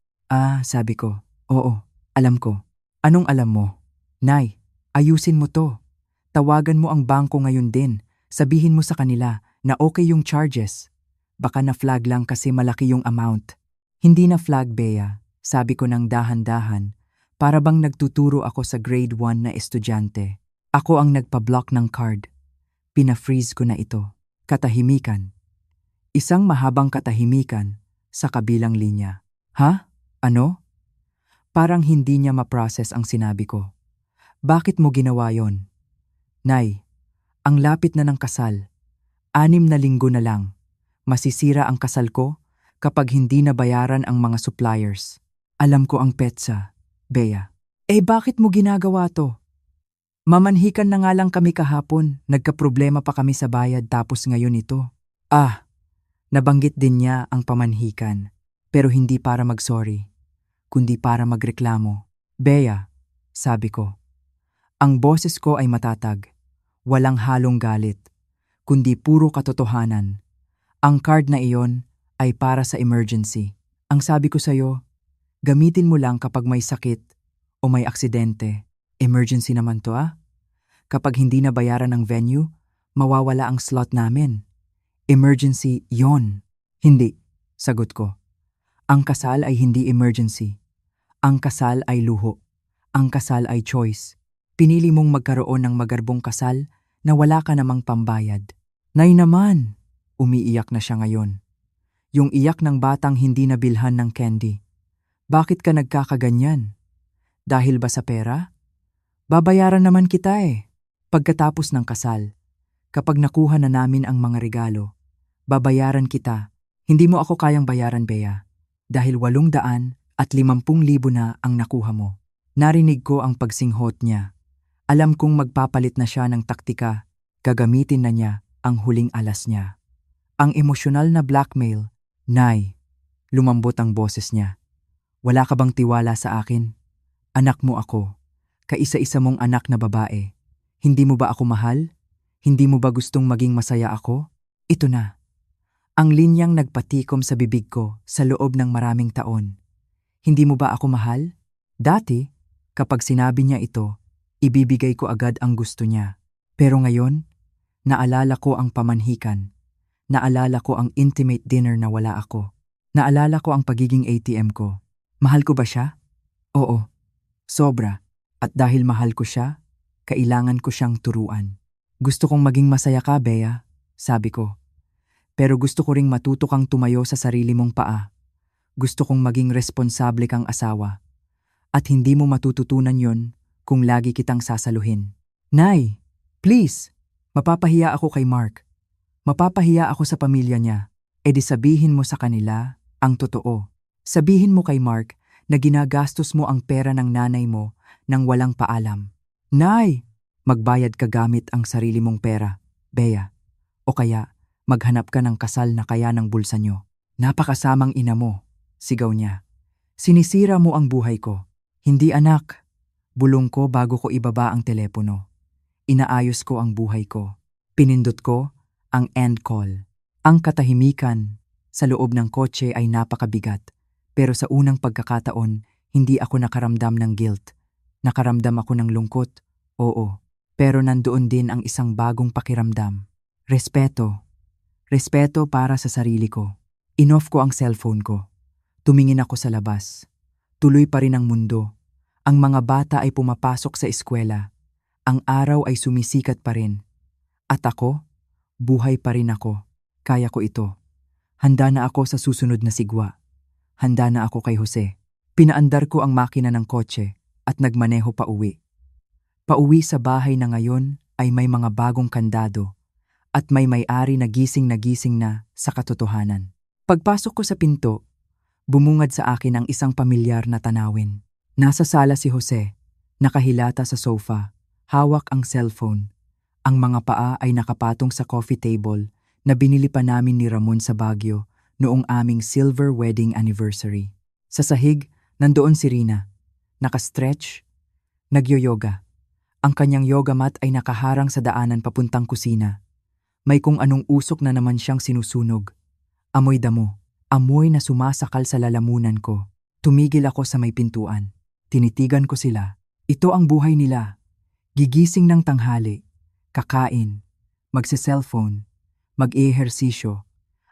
Sabi ko. Oo, alam ko. Anong alam mo? Nay, ayusin mo to. Tawagan mo ang bangko ngayon din. Sabihin mo sa kanila na okay yung charges. Baka na-flag lang kasi malaki yung amount. Hindi na flag, Bea. Sabi ko ng dahan-dahan. Para bang nagtuturo ako sa grade 1 na estudyante. Ako ang nagpa-block ng card. Pina-freeze ko na ito. Katahimikan. Isang mahabang katahimikan sa kabilang linya. Ha? Ano? Parang hindi niya ma-process ang sinabi ko. Bakit mo ginawa yon? Nay, ang lapit na ng kasal. 6 na linggo na lang. Masisira ang kasal ko kapag hindi nabayaran ang mga suppliers. Alam ko ang petsa, Bea. Bakit mo ginagawa to? Mamanhikan na nga lang kami kahapon. Nagkaproblema pa kami sa bayad tapos ngayon ito. Nabanggit din niya ang pamanhikan, pero hindi para mag-sorry, kundi para magreklamo. Bea, sabi ko. Ang boses ko ay matatag, walang halong galit, kundi puro katotohanan. Ang card na iyon ay para sa emergency. Ang sabi ko sa'yo, gamitin mo lang kapag may sakit o may aksidente. Emergency naman to Kapag hindi na bayaran ng venue, mawawala ang slot namin. Emergency yon. Hindi, sagot ko. Ang kasal ay hindi emergency. Ang kasal ay luho. Ang kasal ay choice. Pinili mong magkaroon ng magarbong kasal na wala ka namang pambayad. Nay naman! Umiiyak na siya ngayon. Yung iyak ng batang hindi nabilhan ng candy. Bakit ka nagkakaganyan? Dahil ba sa pera? Babayaran naman kita Pagkatapos ng kasal, kapag nakuha na namin ang mga regalo, babayaran kita. Hindi mo ako kayang bayaran, Bea. Dahil 800 at 50,000 na ang nakuha mo. Narinig ko ang pagsinghot niya. Alam kong magpapalit na siya ng taktika, gagamitin na niya ang huling alas niya. Ang emosyonal na blackmail. Nay, lumambot ang boses niya. Wala ka bang tiwala sa akin? Anak mo ako. Kaisa-isa mong anak na babae. Hindi mo ba ako mahal? Hindi mo ba gustong maging masaya ako? Ito na. Ang linyang nagpatikom sa bibig ko sa loob ng maraming taon. Hindi mo ba ako mahal? Dati, kapag sinabi niya ito, ibibigay ko agad ang gusto niya. Pero ngayon, naalala ko ang pamanhikan. Naalala ko ang intimate dinner na wala ako. Naalala ko ang pagiging ATM ko. Mahal ko ba siya? Oo, sobra. At dahil mahal ko siya, kailangan ko siyang turuan. Gusto kong maging masaya ka, Bea, sabi ko. Pero gusto ko ring matuto kang tumayo sa sarili mong paa. Gusto kong maging responsable kang asawa. At hindi mo matututunan yon kung lagi kitang sasaluhin. Nay, please, mapapahiya ako kay Mark. Mapapahiya ako sa pamilya niya. E di sabihin mo sa kanila ang totoo. Sabihin mo kay Mark na ginagastos mo ang pera ng nanay mo nang walang paalam. Nay, magbayad ka gamit ang sarili mong pera, Bea. O kaya, maghanap ka ng kasal na kaya ng bulsa niyo. Napakasamang ina mo, sigaw niya. Sinisira mo ang buhay ko. Hindi anak. Bulong ko bago ko ibaba ang telepono. Inaayos ko ang buhay ko. Pinindot ko ang end call. Ang katahimikan sa loob ng kotse ay napakabigat. Pero sa unang pagkakataon, hindi ako nakaramdam ng guilt. Nakaramdam ako ng lungkot, oo. Pero nandoon din ang isang bagong pakiramdam. Respeto. Respeto para sa sarili ko. Inoff ko ang cellphone ko. Tumingin ako sa labas. Tuloy pa rin ang mundo. Ang mga bata ay pumapasok sa eskwela. Ang araw ay sumisikat pa rin. At ako, buhay pa rin ako. Kaya ko ito. Handa na ako sa susunod na sigwa. Handa na ako kay Jose. Pinaandar ko ang makina ng kotse at nagmaneho pa uwi. Pauwi sa bahay na ngayon ay may mga bagong kandado at may may-ari na gising na sa katotohanan. Pagpasok ko sa pinto, bumungad sa akin ang isang pamilyar na tanawin. Nasa sala si Jose, nakahilata sa sofa, hawak ang cellphone. Ang mga paa ay nakapatong sa coffee table na binili pa namin ni Ramon sa Baguio noong aming silver wedding anniversary. Sa sahig, nandoon si Rina. Nakastretch, nagyo-yoga. Ang kanyang yoga mat ay nakaharang sa daanan papuntang kusina. May kung anong usok na naman siyang sinusunog. Amoy damo. Amoy na sumasakal sa lalamunan ko. Tumigil ako sa may pintuan. Tinitigan ko sila. Ito ang buhay nila. Gigising ng tanghali. Kakain. Magse-cellphone. Mag-ehersisyo.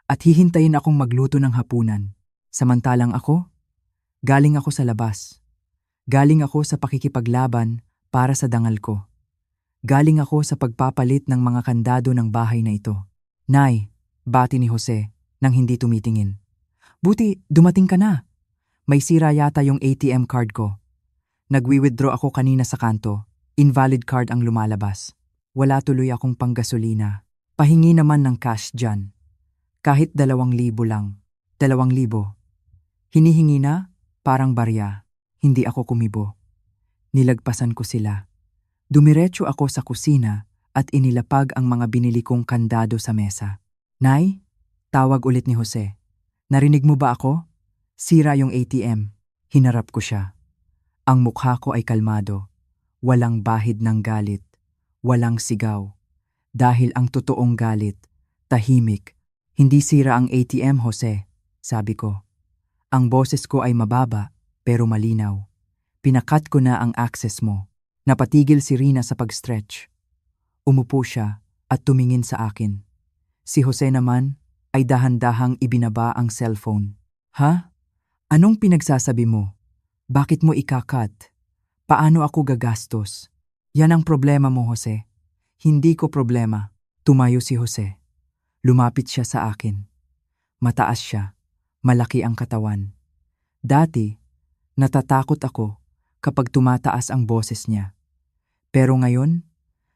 At hihintayin akong magluto ng hapunan. Samantalang ako, galing ako sa labas. Galing ako sa pakikipaglaban para sa dangal ko. Galing ako sa pagpapalit ng mga kandado ng bahay na ito. Nay, bati ni Jose nang hindi tumitingin. Buti, dumating ka na. May sira yata yung ATM card ko. Nagwi-withdraw ako kanina sa kanto. Invalid card ang lumalabas. Wala tuloy akong panggasolina. Pahingi naman ng cash dyan. Kahit 2,000 lang. 2,000. Hinihingi na, parang barya. Hindi ako kumibo. Nilagpasan ko sila. Dumiretso ako sa kusina at inilapag ang mga binili kong kandado sa mesa. Nay, tawag ulit ni Jose. Narinig mo ba ako? Sira yung ATM. Hinarap ko siya. Ang mukha ko ay kalmado. Walang bahid ng galit. Walang sigaw. Dahil ang totoong galit, tahimik. Hindi sira ang ATM, Jose, sabi ko. Ang boses ko ay mababa pero malinaw. Pinakat ko na ang access mo. Napatigil si Rina sa pag-stretch. Umupo siya at tumingin sa akin. Si Jose naman ay dahan-dahang ibinaba ang cellphone. Ha? Anong pinagsasabi mo? Bakit mo ikakat? Paano ako gagastos? Yan ang problema mo, Jose. Hindi ko problema. Tumayo si Jose. Lumapit siya sa akin. Mataas siya. Malaki ang katawan. Dati, natatakot ako kapag tumataas ang boses niya. Pero ngayon,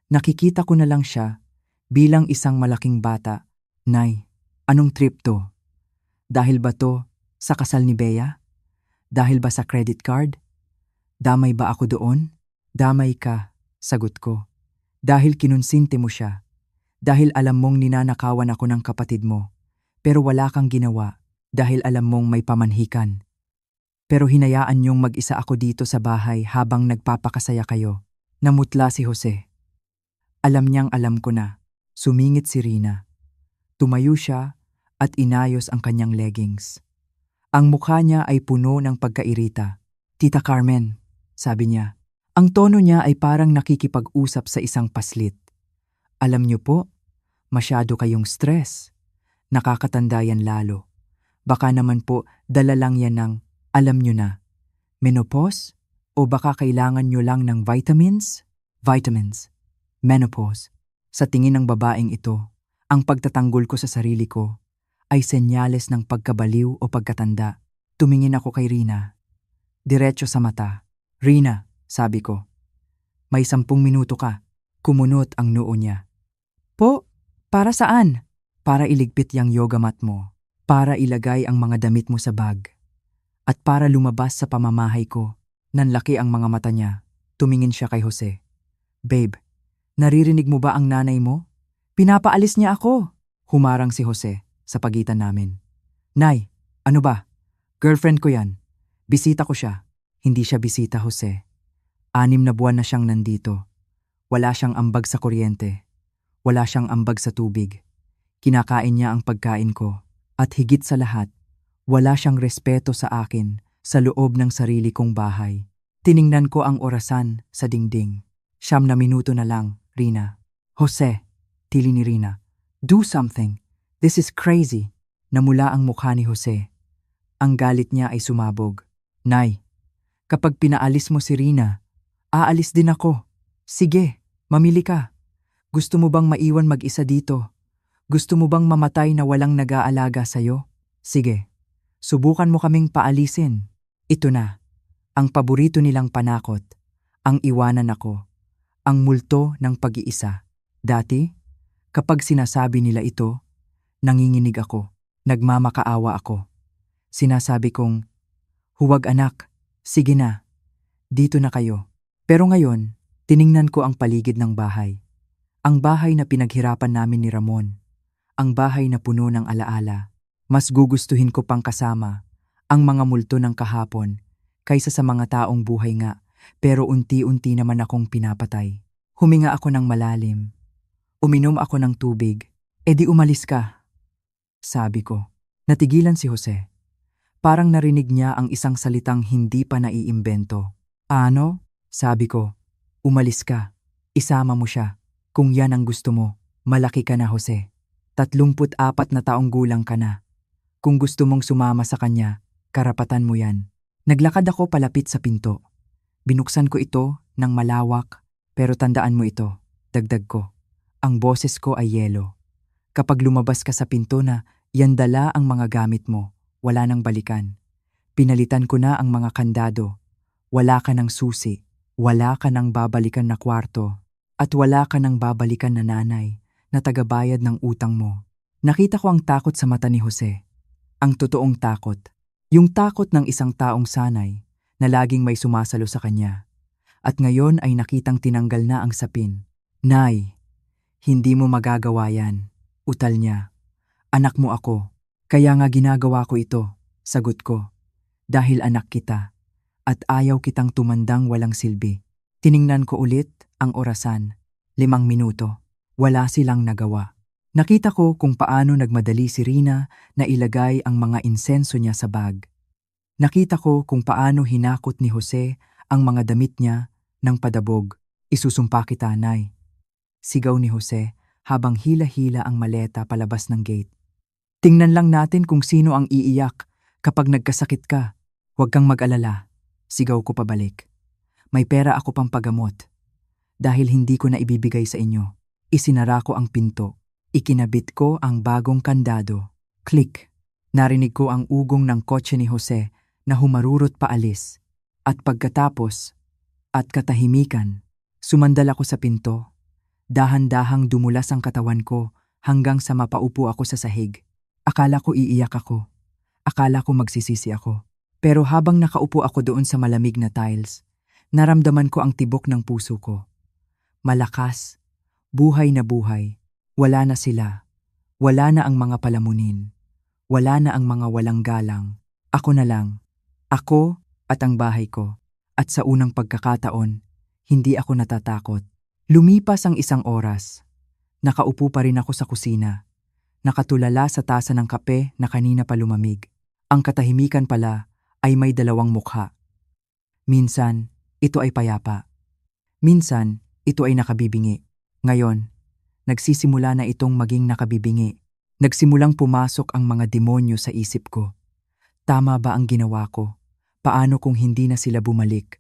nakikita ko na lang siya bilang isang malaking bata. Nay, anong trip to? Dahil ba to sa kasal ni Bea? Dahil ba sa credit card? Damay ba ako doon? Damay ka, sagot ko. Dahil kinonsinti mo siya. Dahil alam mong ninanakawan ako ng kapatid mo. Pero wala kang ginawa dahil alam mong may pamanhikan. Pero hinayaan niyong mag-isa ako dito sa bahay habang nagpapakasaya kayo. Namutla si Jose. Alam niyang alam ko na. Sumingit si Rina. Tumayo siya at inayos ang kanyang leggings. Ang mukha niya ay puno ng pagkairita. Tita Carmen, sabi niya. Ang tono niya ay parang nakikipag-usap sa isang paslit. Alam niyo po, masyado kayong stress. Nakakatanda yan lalo. Baka naman po dala lang yan ng, alam niyo na, menopause? O baka kailangan niyo lang ng vitamins? Vitamins. Menopause. Sa tingin ng babaeng ito, ang pagtatanggol ko sa sarili ko ay senyales ng pagkabaliw o pagkatanda. Tumingin ako kay Rina. Diretso sa mata. Rina, sabi ko. May 10 minuto ka. Kumunot ang noo niya. Po, para saan? Para iligpit yang yoga mat mo. Para ilagay ang mga damit mo sa bag. At para lumabas sa pamamahay ko. Nanlaki ang mga mata niya. Tumingin siya kay Jose. Babe, naririnig mo ba ang nanay mo? Pinapaalis niya ako. Humarang si Jose sa pagitan namin. Nay, ano ba? Girlfriend ko yan. Bisita ko siya. Hindi siya bisita, Jose. 6 na buwan na siyang nandito. Wala siyang ambag sa kuryente. Wala siyang ambag sa tubig. Kinakain niya ang pagkain ko. At higit sa lahat, wala siyang respeto sa akin sa loob ng sarili kong bahay. Tiningnan ko ang orasan sa dingding. 9 na minuto na lang, Rina. Jose, tili ni Rina. Do something. This is crazy. Namula ang mukha ni Jose. Ang galit niya ay sumabog. Nay, kapag pinaalis mo si Rina, aalis din ako. Sige, mamili ka. Gusto mo bang maiwan mag-isa dito? Gusto mo bang mamatay na walang nag-aalaga sa'yo? Sige, subukan mo kaming paalisin. Ito na, ang paborito nilang panakot, ang iwanan ako, ang multo ng pag-iisa. Dati, kapag sinasabi nila ito, nanginginig ako, nagmamakaawa ako. Sinasabi kong, huwag anak, sige na, dito na kayo. Pero ngayon, tiningnan ko ang paligid ng bahay. Ang bahay na pinaghirapan namin ni Ramon. Ang bahay na puno ng alaala. Mas gugustuhin ko pang kasama ang mga multo ng kahapon kaysa sa mga taong buhay nga, pero unti-unti naman akong pinapatay. Huminga ako ng malalim. Uminom ako ng tubig. E di umalis ka, sabi ko. Natigilan si Jose. Parang narinig niya ang isang salitang hindi pa naiimbento. Ano? Sabi ko. Umalis ka. Isama mo siya. Kung yan ang gusto mo, malaki ka na, Jose. 34 na taong gulang ka na. Kung gusto mong sumama sa kanya, karapatan mo yan. Naglakad ako palapit sa pinto. Binuksan ko ito ng malawak, pero tandaan mo ito, dagdag ko. Ang boses ko ay yelo. Kapag lumabas ka sa pinto na, yan dala ang mga gamit mo, wala nang balikan. Pinalitan ko na ang mga kandado. Wala ka ng susi, wala ka ng babalikan na kwarto, at wala ka ng babalikan na nanay na tagabayad ng utang mo. Nakita ko ang takot sa mata ni Jose. Ang totoong takot. Yung takot ng isang taong sanay na laging may sumasalo sa kanya. At ngayon ay nakitang tinanggal na ang sapin. Nay, hindi mo magagawa yan. Utal niya. Anak mo ako. Kaya nga ginagawa ko ito. Sagot ko. Dahil anak kita. At ayaw kitang tumandang walang silbi. Tiningnan ko ulit ang orasan. 5 minuto. Wala silang nagawa. Nakita ko kung paano nagmadali si Rina na ilagay ang mga insenso niya sa bag. Nakita ko kung paano hinakot ni Jose ang mga damit niya ng padabog. Isusumpa kita, Nay. Sigaw ni Jose habang hila-hila ang maleta palabas ng gate. Tingnan lang natin kung sino ang iiyak kapag nagkasakit ka. Huwag kang mag-alala. Sigaw ko pabalik. May pera ako pang pagamot. Dahil hindi ko na ibibigay sa inyo. Isinara ko ang pinto. Ikinabit ko ang bagong kandado. Click! Narinig ko ang ugong ng kotse ni Jose na humarurot paalis. At pagkatapos, at katahimikan, sumandal ako sa pinto. Dahan-dahang dumulas ang katawan ko hanggang sa mapaupo ako sa sahig. Akala ko iiyak ako. Akala ko magsisisi ako. Pero habang nakaupo ako doon sa malamig na tiles, naramdaman ko ang tibok ng puso ko. Malakas, buhay na buhay. Wala na sila. Wala na ang mga palamunin. Wala na ang mga walang galang. Ako na lang. Ako at ang bahay ko. At sa unang pagkakataon, hindi ako natatakot. Lumipas ang isang oras. Nakaupo pa rin ako sa kusina. Nakatulala sa tasa ng kape na kanina pa lumamig. Ang katahimikan pala ay may dalawang mukha. Minsan, ito ay payapa. Minsan, ito ay nakabibingi. Ngayon, nagsisimula na itong maging nakabibingi. Nagsimulang pumasok ang mga demonyo sa isip ko. Tama ba ang ginawa ko? Paano kung hindi na sila bumalik?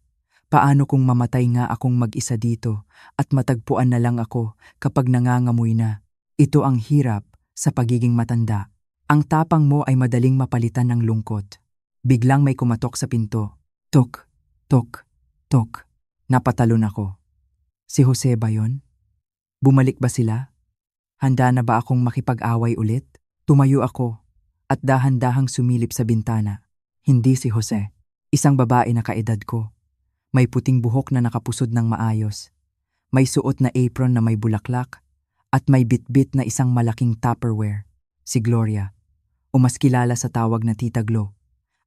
Paano kung mamatay nga akong mag-isa dito at matagpuan na lang ako kapag nangangamoy na? Ito ang hirap sa pagiging matanda. Ang tapang mo ay madaling mapalitan ng lungkot. Biglang may kumatok sa pinto. Tok, tok, tok. Napatalon ako. Si Jose ba yun? Bumalik ba sila? Handa na ba akong makipag-away ulit? Tumayo ako at dahan-dahang sumilip sa bintana. Hindi si Jose. Isang babae na kaedad ko. May puting buhok na nakapusod ng maayos. May suot na apron na may bulaklak at may bitbit na isang malaking Tupperware. Si Gloria, o mas kilala sa tawag na Tita Glo.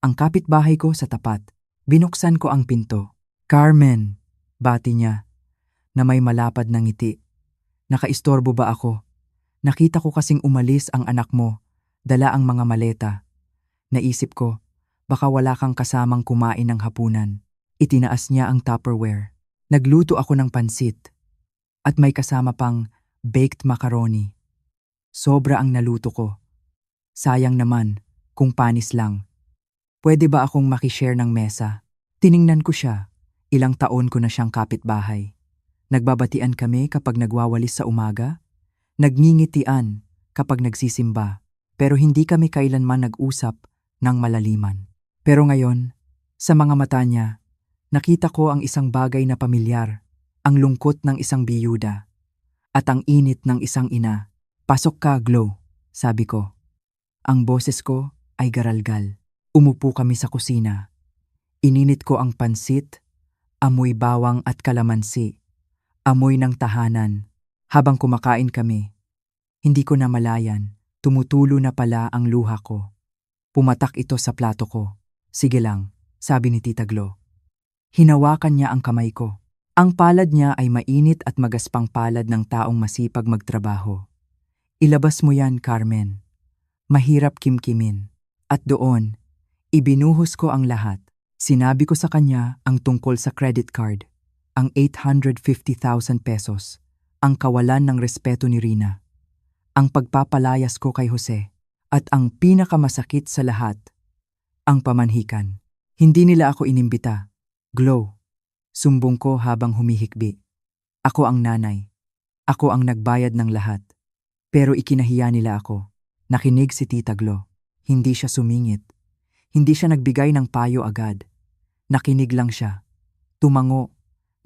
Ang kapitbahay ko sa tapat. Binuksan ko ang pinto. Carmen, bati niya, na may malapad na ngiti. Nakaistorbo ba ako? Nakita ko kasing umalis ang anak mo, dala ang mga maleta. Naisip ko, baka wala kang kasamang kumain ng hapunan. Itinaas niya ang Tupperware. Nagluto ako ng pansit. At may kasama pang baked macaroni. Sobra ang naluto ko. Sayang naman kung panis lang. Pwede ba akong makishare ng mesa? Tiningnan ko siya. Ilang taon ko na siyang kapitbahay. Nagbabatian kami kapag nagwawalis sa umaga. Nagngingitian kapag nagsisimba. Pero hindi kami kailanman nag-usap ng malaliman. Pero ngayon, sa mga mata niya, nakita ko ang isang bagay na pamilyar, ang lungkot ng isang biyuda, at ang init ng isang ina. Pasok ka, Glo, sabi ko. Ang boses ko ay garalgal. Umupo kami sa kusina. Ininit ko ang pansit, amoy bawang at kalamansi, amoy ng tahanan. Habang kumakain kami, hindi ko namalayan, tumutulo na pala ang luha ko. Pumatak ito sa plato ko. Sige lang, sabi ni Tita Glo. Hinawakan niya ang kamay ko. Ang palad niya ay mainit at magaspang palad ng taong masipag magtrabaho. Ilabas mo yan, Carmen. Mahirap kimkimin. At doon, ibinuhos ko ang lahat. Sinabi ko sa kanya ang tungkol sa credit card, ang 850,000 pesos, ang kawalan ng respeto ni Rina, ang pagpapalayas ko kay Jose, at ang pinakamasakit sa lahat, ang pamanhikan. Hindi nila ako inimbita. Glo, sumbong ko habang humihikbi. Ako ang nanay. Ako ang nagbayad ng lahat. Pero ikinahiya nila ako. Nakinig si Tita Glo. Hindi siya sumingit. Hindi siya nagbigay ng payo agad. Nakinig lang siya. Tumango.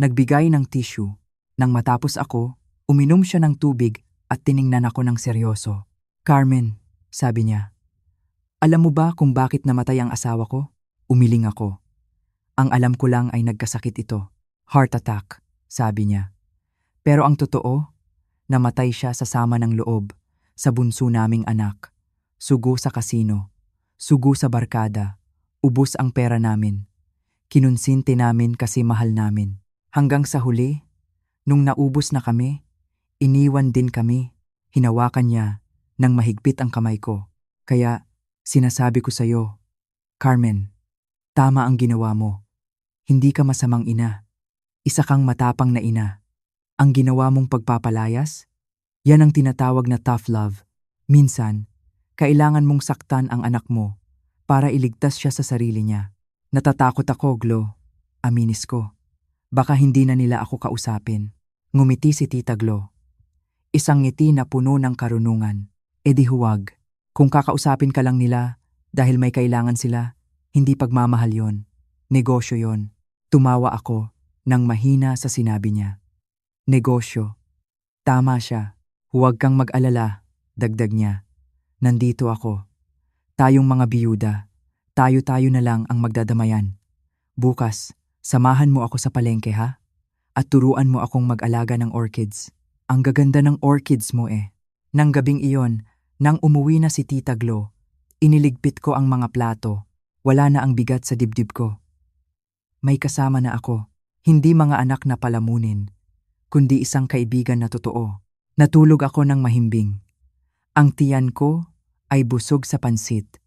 Nagbigay ng tissue. Nang matapos ako, uminom siya ng tubig at tiningnan ako ng seryoso. Carmen, sabi niya. Alam mo ba kung bakit namatay ang asawa ko? Umiling ako. Ang alam ko lang ay nagkasakit ito. Heart attack, sabi niya. Pero ang totoo, namatay siya sa sama ng loob, sa bunso naming anak. Sugo sa kasino, sugo sa barkada, ubos ang pera namin. Kinunsinti namin kasi mahal namin. Hanggang sa huli, nung naubos na kami, iniwan din kami. Hinawakan niya nang mahigpit ang kamay ko. Kaya sinasabi ko sa'yo, Carmen, tama ang ginawa mo. Hindi ka masamang ina. Isa kang matapang na ina. Ang ginawa mong pagpapalayas, yan ang tinatawag na tough love. Minsan, kailangan mong saktan ang anak mo para iligtas siya sa sarili niya. Natatakot ako, Glo. Aminis ko. Baka hindi na nila ako kausapin. Ngumiti si Tita Glo. Isang ngiti na puno ng karunungan. E di huwag. Kung kakausapin ka lang nila dahil may kailangan sila, hindi pagmamahal yon. Negosyo yon. Tumawa ako nang mahina sa sinabi niya. Negosyo. Tama siya. Huwag kang mag-alala, dagdag niya. Nandito ako. Tayong mga biyuda. Tayo-tayo na lang ang magdadamayan. Bukas, samahan mo ako sa palengke ha? At turuan mo akong mag-alaga ng orchids. Ang gaganda ng orchids mo eh. Nang gabing iyon, nang umuwi na si Tita Glo, iniligpit ko ang mga plato. Wala na ang bigat sa dibdib ko. May kasama na ako. Hindi mga anak na palamunin, kundi isang kaibigan na totoo. Natulog ako ng mahimbing. Ang tiyan ko ay busog sa pansit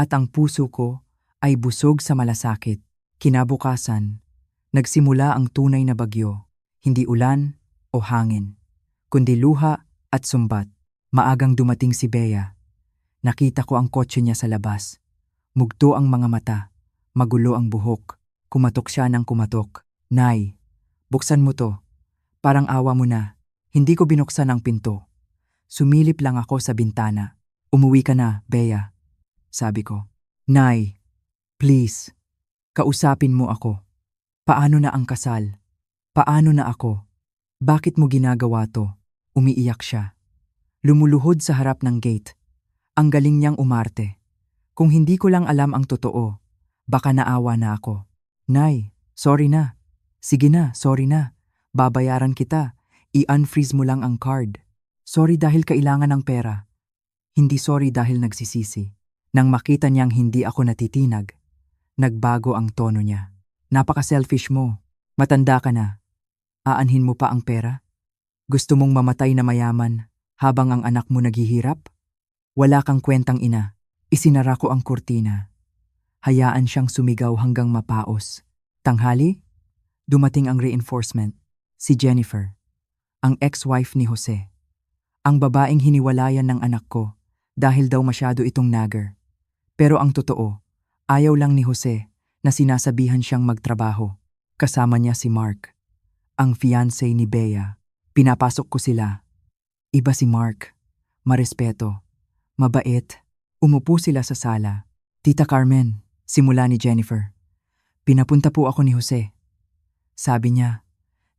at ang puso ko ay busog sa malasakit. Kinabukasan, nagsimula ang tunay na bagyo. Hindi ulan o hangin, kundi luha at sumbat. Maagang dumating si Bea. Nakita ko ang kotse niya sa labas. Mugto ang mga mata, magulo ang buhok. Kumatok siya ng kumatok. Nay, buksan mo to. Parang awa mo na. Hindi ko binuksan ang pinto. Sumilip lang ako sa bintana. Umuwi ka na, Bea. Sabi ko. Nay, please. Kausapin mo ako. Paano na ang kasal? Paano na ako? Bakit mo ginagawa to? Umiiyak siya. Lumuluhod sa harap ng gate. Ang galing niyang umarte. Kung hindi ko lang alam ang totoo, baka naawa na ako. Nay, sorry na. Sige na, sorry na. Babayaran kita. I-unfreeze mo lang ang card. Sorry dahil kailangan ng pera. Hindi sorry dahil nagsisisi. Nang makita niyang hindi ako natitinag, nagbago ang tono niya. Napaka-selfish mo. Matanda ka na. Aanhin mo pa ang pera? Gusto mong mamatay na mayaman habang ang anak mo naghihirap? Wala kang kwentang ina. Isinara ko ang kurtina. Hayaan siyang sumigaw hanggang mapaos. Tanghali, dumating ang reinforcement, si Jennifer, ang ex-wife ni Jose. Ang babaeng hiniwalayan ng anak ko dahil daw masyado itong nagger. Pero ang totoo, ayaw lang ni Jose na sinasabihan siyang magtrabaho. Kasama niya si Mark, ang fiancé ni Bea. Pinapasok ko sila. Iba si Mark, marespeto, mabait. Umupo sila sa sala. Tita Carmen, simula ni Jennifer. Pinapunta po ako ni Jose. Sabi niya,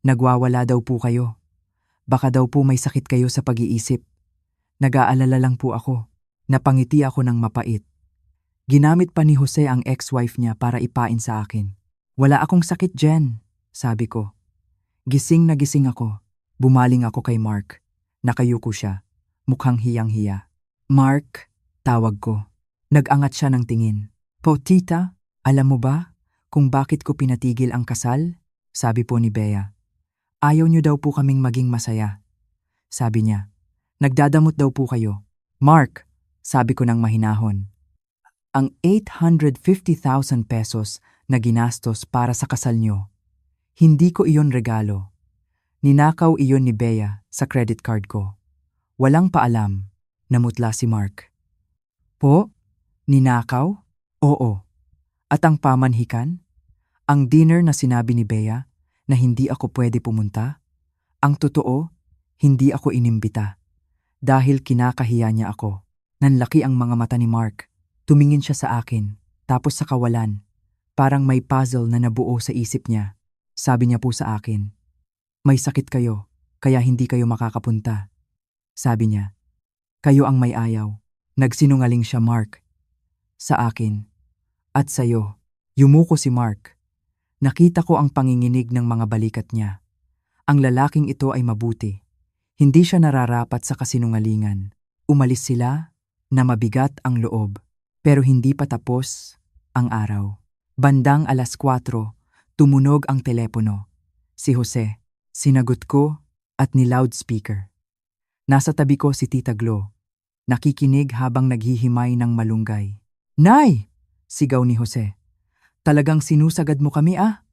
nagwawala daw po kayo. Baka daw po may sakit kayo sa pag-iisip. Nag-aalala lang po ako. Napangiti ako ng mapait. Ginamit pa ni Jose ang ex-wife niya para ipain sa akin. Wala akong sakit, Jen, sabi ko. Gising na gising ako. Bumaling ako kay Mark. Nakayuko siya. Mukhang hiyang-hiya. Mark, tawag ko. Nag-angat siya ng tingin. Po, tita, alam mo ba kung bakit ko pinatigil ang kasal? Sabi po ni Bea. Ayaw niyo daw po kaming maging masaya. Sabi niya, nagdadamot daw po kayo. Mark, sabi ko ng mahinahon. Ang 850,000 pesos na ginastos para sa kasal niyo, hindi ko iyon regalo. Ninakaw iyon ni Bea sa credit card ko. Walang paalam, namutla si Mark. Po? Ninakaw? Oo. At ang pamanhikan? Ang dinner na sinabi ni Bea na hindi ako pwede pumunta? Ang totoo, hindi ako inimbita. Dahil kinakahiya niya ako. Nanlaki ang mga mata ni Mark. Tumingin siya sa akin, tapos sa kawalan. Parang may puzzle na nabuo sa isip niya. Sabi niya po sa akin, may sakit kayo, kaya hindi kayo makakapunta. Sabi niya, kayo ang may ayaw. Nagsinungaling siya, Mark. Sa akin. At sa'yo. Yumuko si Mark. Nakita ko ang panginginig ng mga balikat niya. Ang lalaking ito ay mabuti. Hindi siya nararapat sa kasinungalingan. Umalis sila na mabigat ang loob. Pero hindi pa tapos ang araw. Bandang 4:00, tumunog ang telepono. Si Jose. Sinagot ko at ni-loudspeaker. Nasa tabi ko si Tita Glo. Nakikinig habang naghihimay ng malunggay. Nay! Sigaw ni Jose. Talagang sinusagad mo kami ah.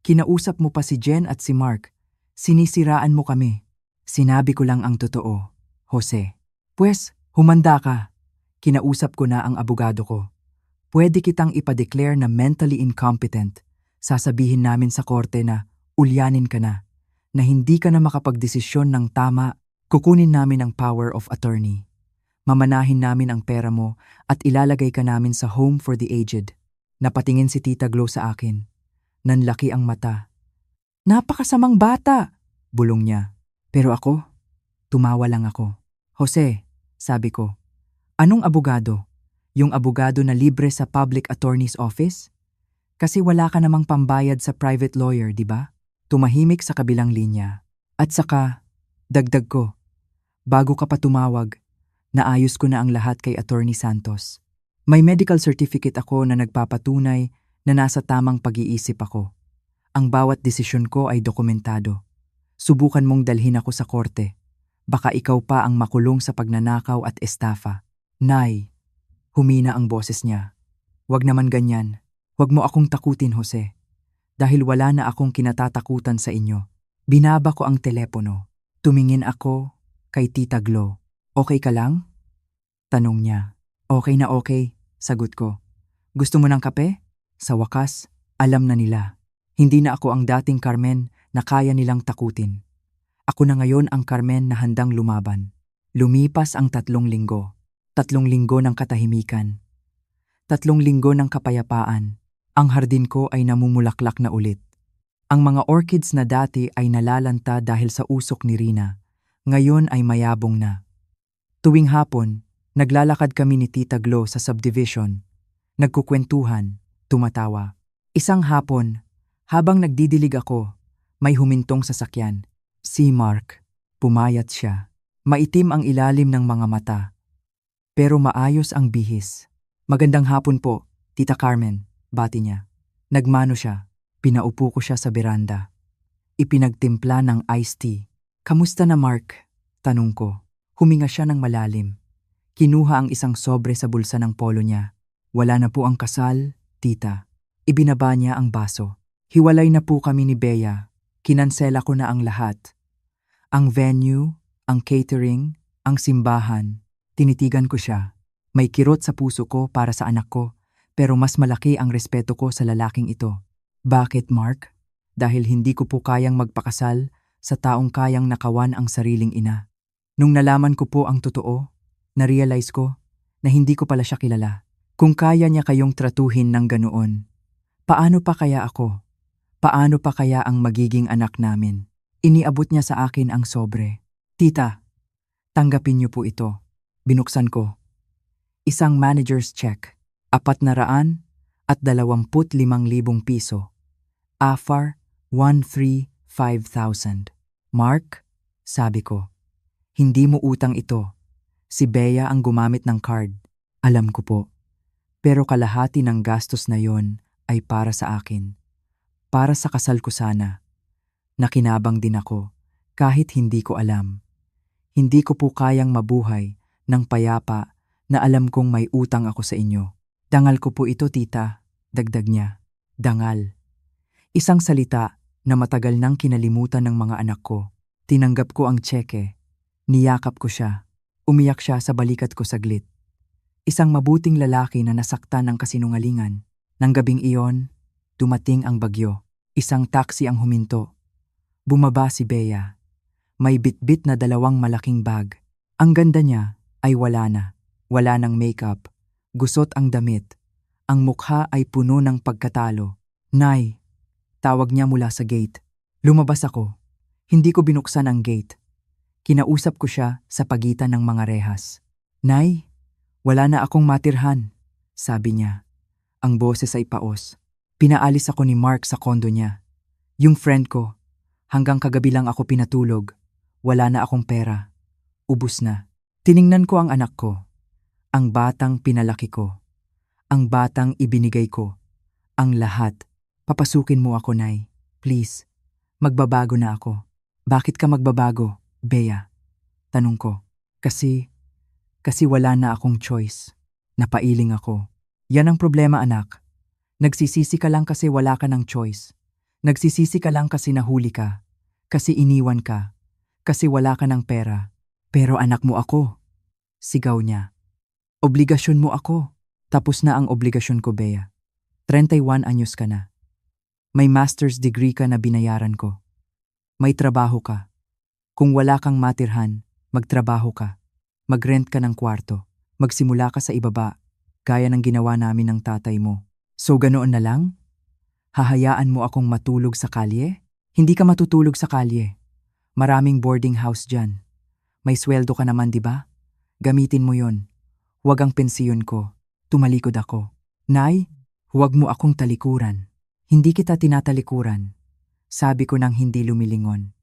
Kinausap mo pa si Jen at si Mark. Sinisiraan mo kami. Sinabi ko lang ang totoo, Jose. Pues, humanda ka. Kinausap ko na ang abogado ko. Pwede kitang ipa-declare na mentally incompetent. Sasabihin namin sa korte na ulyanin ka na hindi ka na makapagdesisyon ng tama. Kukunin namin ang power of attorney. Mamanahin namin ang pera mo at ilalagay ka namin sa home for the aged. Napatingin si Tita Glo sa akin. Nanlaki ang mata. Napakasamang bata, bulong niya. Pero ako, tumawa lang ako. Jose, sabi ko, anong abogado? Yung abogado na libre sa public attorney's office? Kasi wala ka namang pambayad sa private lawyer, di ba? Tumahimik sa kabilang linya. At saka, dagdag ko, bago ka pa tumawag, naayos ko na ang lahat kay Attorney Santos. May medical certificate ako na nagpapatunay na nasa tamang pag-iisip ako. Ang bawat desisyon ko ay dokumentado. Subukan mong dalhin ako sa korte. Baka ikaw pa ang makulong sa pagnanakaw at estafa. Nay, humina ang boses niya. Wag naman ganyan. Wag mo akong takutin, Jose. Dahil wala na akong kinatatakutan sa inyo. Binaba ko ang telepono. Tumingin ako kay Tita Glo. Okay ka lang? Tanong niya. Okay na okay, sagot ko. Gusto mo ng kape? Sa wakas, alam na nila. Hindi na ako ang dating Carmen na kaya nilang takutin. Ako na ngayon ang Carmen na handang lumaban. Lumipas ang 3 linggo. 3 linggo ng katahimikan. 3 linggo ng kapayapaan. Ang hardin ko ay namumulaklak na ulit. Ang mga orchids na dati ay nalalanta dahil sa usok ni Rina, ngayon ay mayabong na. Tuwing hapon, naglalakad kami ni Tita Glo sa subdivision. Nagkukwentuhan, tumatawa. Isang hapon, habang nagdidilig ako, may humintong sasakyan. Si Mark. Pumayat siya. Maitim ang ilalim ng mga mata. Pero maayos ang bihis. Magandang hapon po, Tita Carmen. Bati niya. Nagmano siya. Pinaupo ko siya sa beranda. Ipinagtimpla ng iced tea. Kamusta na, Mark? Tanong ko. Huminga siya ng malalim. Kinuha ang isang sobre sa bulsa ng polo niya. Wala na po ang kasal, tita. Ibinaba niya ang baso. Hiwalay na po kami ni Bea. Kinansela ko na ang lahat. Ang venue, ang catering, ang simbahan. Tinitigan ko siya. May kirot sa puso ko para sa anak ko. Pero mas malaki ang respeto ko sa lalaking ito. Bakit, Mark? Dahil hindi ko po kayang magpakasal sa taong kayang nakawan ang sariling ina. Nung nalaman ko po ang totoo, na-realize ko na hindi ko pala siya kilala. Kung kaya niya kayong tratuhin ng ganoon, paano pa kaya ako? Paano pa kaya ang magiging anak namin? Iniabot niya sa akin ang sobre. Tita, tanggapin niyo po ito. Binuksan ko. Isang manager's check. 425,000 piso. AFAR 135,000. Mark, sabi ko, hindi mo utang ito. Si Bea ang gumamit ng card. Alam ko po. Pero kalahati ng gastos na yon ay para sa akin. Para sa kasal ko sana. Nakinabang din ako kahit hindi ko alam. Hindi ko po kayang mabuhay ng payapa na alam kong may utang ako sa inyo. Dangal ko po ito, tita, dagdag niya. Dangal. Isang salita na matagal nang kinalimutan ng mga anak ko. Tinanggap ko ang tseke. Niyakap ko siya. Umiyak siya sa balikat ko saglit. Isang mabuting lalaki na nasaktan ng kasinungalingan. Nang gabing iyon, dumating ang bagyo. Isang taxi ang huminto. Bumaba si Bea. May bitbit na 2 malaking bag. Ang ganda niya ay wala na. Wala ng makeup. Gusot ang damit. Ang mukha ay puno ng pagkatalo. Nay, tawag niya mula sa gate. Lumabas ako. Hindi ko binuksan ang gate. Kinausap ko siya sa pagitan ng mga rehas. Nay, wala na akong matirhan, sabi niya. Ang boses ay paos. Pinaalis ako ni Mark sa kondo niya. Yung friend ko, hanggang kagabi lang ako pinatulog. Wala na akong pera. Ubus na. Tiningnan ko ang anak ko. Ang batang pinalaki ko. Ang batang ibinigay ko. Ang lahat. Papasukin mo ako, Nay. Please. Magbabago na ako. Bakit ka magbabago, Bea? Tanong ko. Kasi wala na akong choice. Napailing ako. Yan ang problema, anak. Nagsisisi ka lang kasi wala ka ng choice. Nagsisisi ka lang kasi nahuli ka. Kasi iniwan ka. Kasi wala ka ng pera. Pero anak mo ako. Sigaw niya. Obligasyon mo ako. Tapos na ang obligasyon ko, Bea. 31 anyos ka na. May master's degree ka na binayaran ko. May trabaho ka. Kung wala kang matirhan, magtrabaho ka. Mag-rent ka ng kwarto. Magsimula ka sa ibaba, gaya ng ginawa namin ng tatay mo. So ganoon na lang? Hahayaan mo akong matulog sa kalye? Hindi ka matutulog sa kalye. Maraming boarding house dyan. May sweldo ka naman, di ba? Gamitin mo yon. Huwag ang pensiyon ko. Tumalikod ako. Nay, huwag mo akong talikuran. Hindi kita tinatalikuran. Sabi ko nang hindi lumilingon.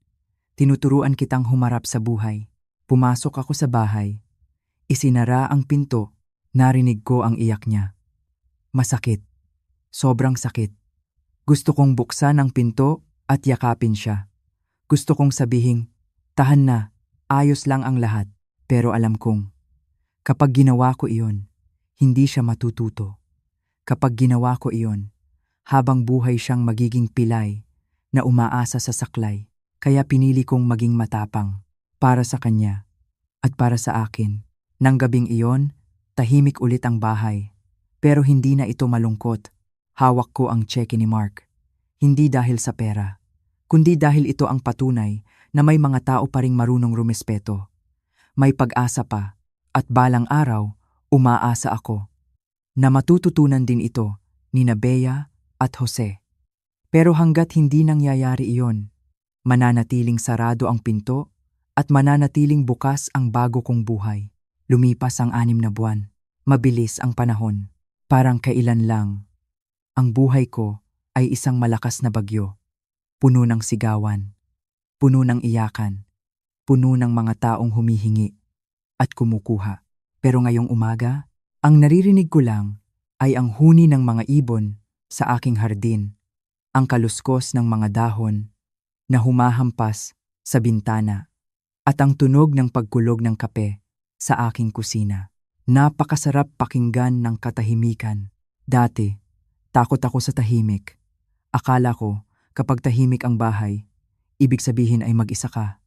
Tinuturuan kitang humarap sa buhay. Pumasok ako sa bahay. Isinara ang pinto. Narinig ko ang iyak niya. Masakit. Sobrang sakit. Gusto kong buksan ang pinto at yakapin siya. Gusto kong sabihin, tahan na, ayos lang ang lahat. Pero alam kong, kapag ginawa ko iyon, hindi siya matututo. Kapag ginawa ko iyon, habang buhay siyang magiging pilay na umaasa sa saklay. Kaya pinili kong maging matapang para sa kanya at para sa akin. Nang gabing iyon, tahimik ulit ang bahay. Pero hindi na ito malungkot. Hawak ko ang cheque ni Mark. Hindi dahil sa pera, kundi dahil ito ang patunay na may mga tao pa ring marunong rumespeto. May pag-asa pa, at balang araw, umaasa ako na matututunan din ito ni Bea at Jose. Pero hanggat hindi nangyayari iyon, mananatiling sarado ang pinto at mananatiling bukas ang bago kong buhay. Lumipas ang 6 na buwan. Mabilis ang panahon. Parang kailan lang. Ang buhay ko ay isang malakas na bagyo. Puno ng sigawan. Puno ng iyakan. Puno ng mga taong humihingi at kumukuha. Pero ngayong umaga, ang naririnig ko lang ay ang huni ng mga ibon sa aking hardin. Ang kaluskos ng mga dahon na humahampas sa bintana at ang tunog ng pagkulog ng kape sa aking kusina. Napakasarap pakinggan ng katahimikan. Dati, takot ako sa tahimik. Akala ko, kapag tahimik ang bahay, ibig sabihin ay mag-isa ka.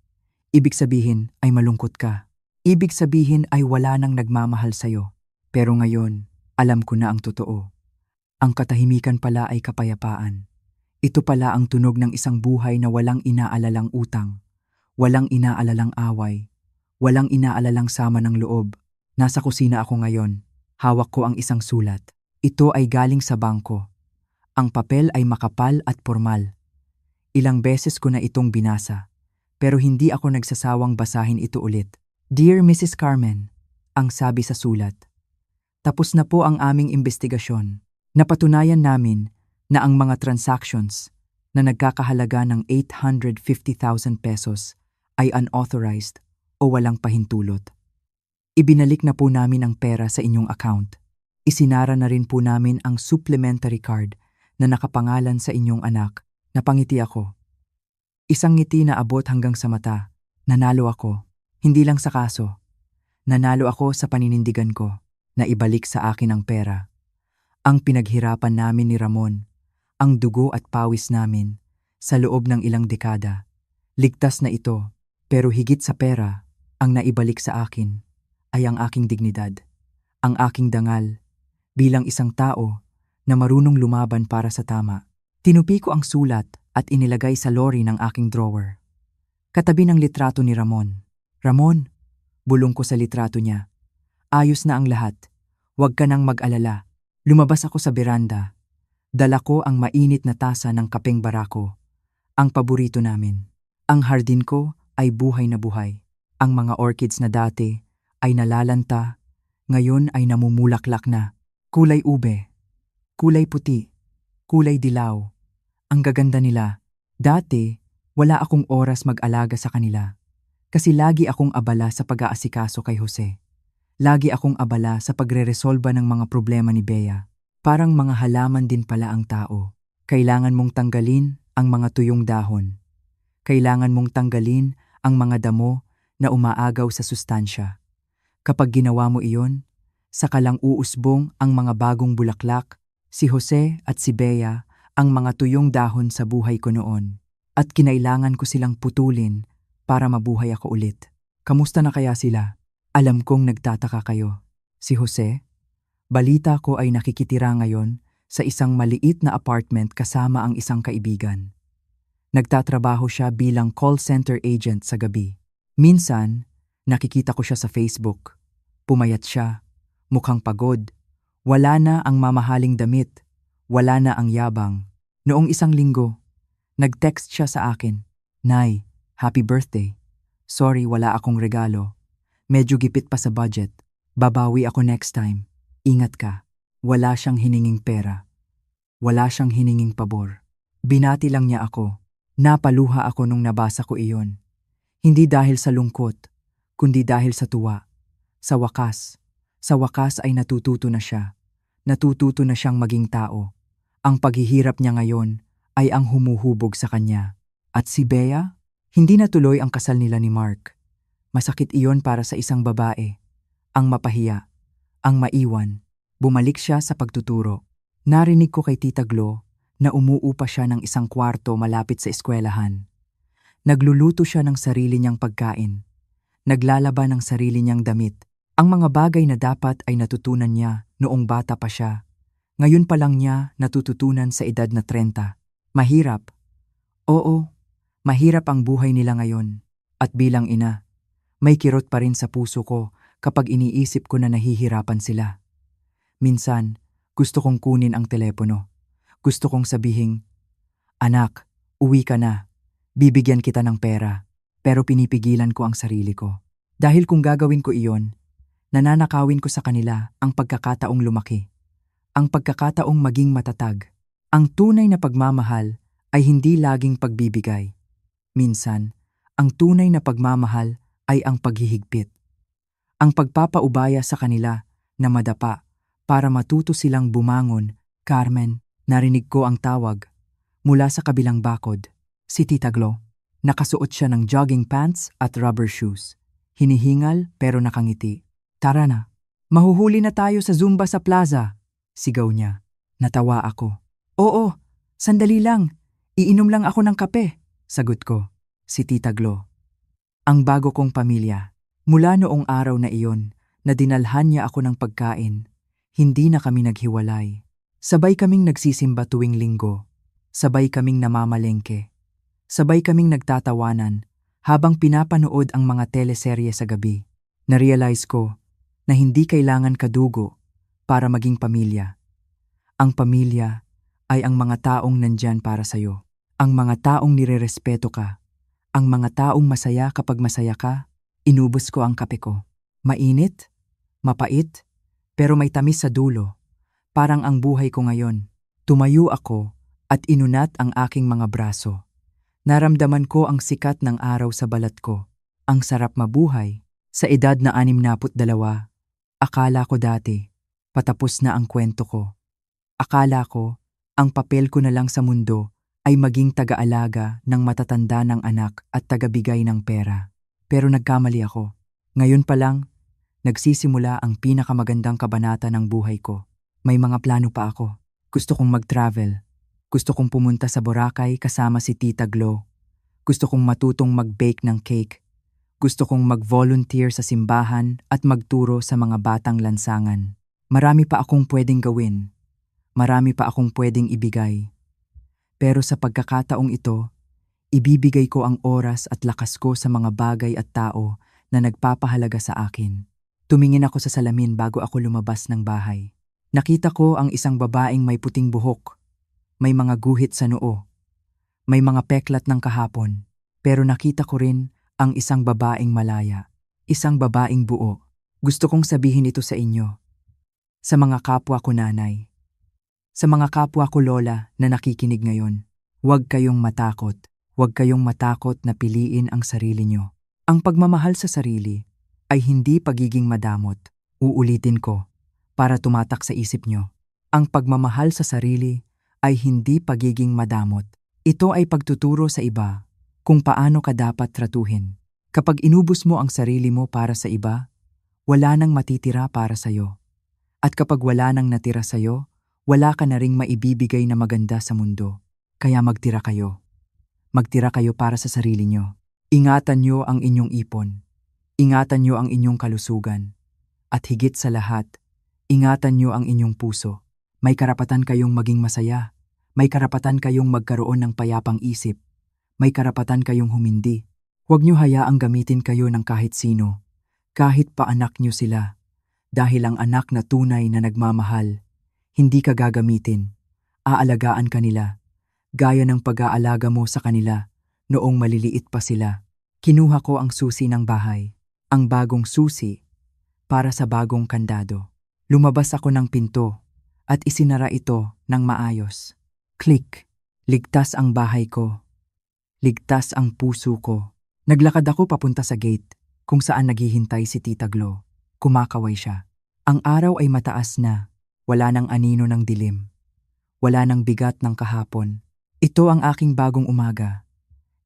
Ibig sabihin ay malungkot ka. Ibig sabihin ay wala nang nagmamahal sa'yo. Pero ngayon, alam ko na ang totoo. Ang katahimikan pala ay kapayapaan. Ito pala ang tunog ng isang buhay na walang inaalalang utang, walang inaalalang away, walang inaalalang sama ng loob. Nasa kusina ako ngayon. Hawak ko ang isang sulat. Ito ay galing sa bangko. Ang papel ay makapal at formal. Ilang beses ko na itong binasa, pero hindi ako nagsasawang basahin ito ulit. Dear Mrs. Carmen, ang sabi sa sulat. Tapos na po ang aming investigasyon. Napatunayan namin na ang mga transactions na nagkakahalaga ng 850,000 pesos ay unauthorized o walang pahintulot. Ibinalik na po namin ang pera sa inyong account. Isinara na rin po namin ang supplementary card na nakapangalan sa inyong anak. Napangiti ako. Isang ngiti na abot hanggang sa mata. Nanalo ako. Hindi lang sa kaso. Nanalo ako sa paninindigan ko na ibalik sa akin ang pera. Ang pinaghirapan namin ni Ramon, ang dugo at pawis namin sa loob ng ilang dekada. Ligtas na ito, pero higit sa pera, ang naibalik sa akin ay ang aking dignidad, ang aking dangal, bilang isang tao na marunong lumaban para sa tama. Tinupi ko ang sulat at inilagay sa lorry ng aking drawer. Katabi ng litrato ni Ramon. Ramon, bulong ko sa litrato niya. Ayos na ang lahat. Huwag ka nang mag-alala. Lumabas ako sa beranda. Dala ko ang mainit na tasa ng kapeng barako. Ang paborito namin. Ang hardin ko ay buhay na buhay. Ang mga orchids na dati ay nalalanta, ngayon ay namumulaklak na. Kulay ube, kulay puti, kulay dilaw. Ang gaganda nila. Dati, wala akong oras mag-alaga sa kanila. Kasi lagi akong abala sa pag-aasikaso kay Jose. Lagi akong abala sa pagreresolba ng mga problema ni Bea. Parang mga halaman din pala ang tao. Kailangan mong tanggalin ang mga tuyong dahon. Kailangan mong tanggalin ang mga damo na umaagaw sa sustansya. Kapag ginawa mo iyon, saka lang uusbong ang mga bagong bulaklak, si Jose at si Bea ang mga tuyong dahon sa buhay ko noon. At kinailangan ko silang putulin para mabuhay ako ulit. Kamusta na kaya sila? Alam kong nagtataka kayo. Si Jose? Balita ko ay nakikitira ngayon sa isang maliit na apartment kasama ang isang kaibigan. Nagtatrabaho siya bilang call center agent sa gabi. Minsan, nakikita ko siya sa Facebook. Pumayat siya, mukhang pagod. Wala na ang mamahaling damit. Wala na ang yabang. Noong isang linggo, nag-text siya sa akin. Nay, happy birthday. Sorry, wala akong regalo. Medyo gipit pa sa budget. Babawi ako next time. Ingat ka. Wala siyang hininging pera. Wala siyang hininging pabor. Binati lang niya ako. Napaluha ako nung nabasa ko iyon. Hindi dahil sa lungkot, kundi dahil sa tuwa. Sa wakas ay natututo na siya. Natututo na siyang maging tao. Ang paghihirap niya ngayon ay ang humuhubog sa kanya. At si Bea? Hindi natuloy ang kasal nila ni Mark. Masakit iyon para sa isang babae. Ang mapahiya, ang maiwan. Bumalik siya sa pagtuturo. Narinig ko kay Tita Glo na umuupa siya ng isang kwarto malapit sa eskwelahan. Nagluluto siya ng sarili niyang pagkain. Naglalaba ng sarili niyang damit. Ang mga bagay na dapat ay natutunan niya noong bata pa siya. Ngayon pa lang niya natututunan sa edad na 30. Mahirap. Oo, mahirap ang buhay nila ngayon. At bilang ina, may kirot pa rin sa puso ko kapag iniisip ko na nahihirapan sila. Minsan, gusto kong kunin ang telepono. Gusto kong sabihing, "Anak, uwi ka na. Bibigyan kita ng pera." Pero pinipigilan ko ang sarili ko. Dahil kung gagawin ko iyon, nananakawin ko sa kanila ang pagkakataong lumaki. Ang pagkakataong maging matatag. Ang tunay na pagmamahal ay hindi laging pagbibigay. Minsan, ang tunay na pagmamahal ay ang paghihigpit. Ang pagpapaubaya sa kanila na madapa para matuto silang bumangon. Carmen, narinig ko ang tawag. Mula sa kabilang bakod, si Tita Glo. Nakasuot siya ng jogging pants at rubber shoes. Hinihingal pero nakangiti. "Tara na. Mahuhuli na tayo sa Zumba sa plaza," sigaw niya. Natawa ako. "Oo, sandali lang. Iinom lang ako ng kape," sagot ko. Si Tita Glo. Ang bago kong pamilya. Mula noong araw na iyon, na dinalhan niya ako ng pagkain, hindi na kami naghiwalay. Sabay kaming nagsisimba tuwing linggo. Sabay kaming namamalengke. Sabay kaming nagtatawanan habang pinapanood ang mga teleserye sa gabi. Narealize ko na hindi kailangan kadugo para maging pamilya. Ang pamilya ay ang mga taong nandyan para sa'yo. Ang mga taong nirerespeto ka. Ang mga taong masaya kapag masaya ka. Inubos ko ang kape ko. Mainit, mapait, pero may tamis sa dulo. Parang ang buhay ko ngayon. Tumayo ako at inunat ang aking mga braso. Naramdaman ko ang sikat ng araw sa balat ko. Ang sarap mabuhay. Sa edad na 62, akala ko dati, patapos na ang kwento ko. Akala ko, ang papel ko na lang sa mundo ay maging taga-alaga ng matatanda ng anak at tagabigay ng pera. Pero nagkamali ako. Ngayon pa lang, nagsisimula ang pinakamagandang kabanata ng buhay ko. May mga plano pa ako. Gusto kong mag-travel. Gusto kong pumunta sa Boracay kasama si Tita Glo. Gusto kong matutong mag-bake ng cake. Gusto kong mag-volunteer sa simbahan at magturo sa mga batang lansangan. Marami pa akong pwedeng gawin. Marami pa akong pwedeng ibigay. Pero sa pagkakataong ito, ibibigay ko ang oras at lakas ko sa mga bagay at tao na nagpapahalaga sa akin. Tumingin ako sa salamin bago ako lumabas ng bahay. Nakita ko ang isang babaeng may puting buhok. May mga guhit sa noo. May mga peklat ng kahapon. Pero nakita ko rin ang isang babaeng malaya. Isang babaeng buo. Gusto kong sabihin ito sa inyo. Sa mga kapwa ko nanay. Sa mga kapwa ko lola na nakikinig ngayon. Huwag kayong matakot. Huwag kayong matakot na piliin ang sarili nyo. Ang pagmamahal sa sarili ay hindi pagiging madamot. Uulitin ko para tumatak sa isip nyo. Ang pagmamahal sa sarili ay hindi pagiging madamot. Ito ay pagtuturo sa iba kung paano ka dapat tratuhin. Kapag inubos mo ang sarili mo para sa iba, wala nang matitira para sa'yo. At kapag wala nang natira sa'yo, wala ka na ring maibibigay na maganda sa mundo. Kaya magtira kayo. Magtira kayo para sa sarili nyo. Ingatan nyo ang inyong ipon. Ingatan nyo ang inyong kalusugan. At higit sa lahat, ingatan nyo ang inyong puso. May karapatan kayong maging masaya. May karapatan kayong magkaroon ng payapang isip. May karapatan kayong humindi. Huwag nyo hayaang gamitin kayo ng kahit sino. Kahit pa anak nyo sila. Dahil ang anak na tunay na nagmamahal, hindi ka gagamitin. Aalagaan ka nila. Gaya ng pag-aalaga mo sa kanila noong maliliit pa sila. Kinuha ko ang susi ng bahay. Ang bagong susi para sa bagong kandado. Lumabas ako ng pinto at isinara ito ng maayos. Click. Ligtas ang bahay ko. Ligtas ang puso ko. Naglakad ako papunta sa gate kung saan naghihintay si Tita Glo. Kumakaway siya. Ang araw ay mataas na. Wala nang anino ng dilim. Wala nang bigat ng kahapon. Ito ang aking bagong umaga.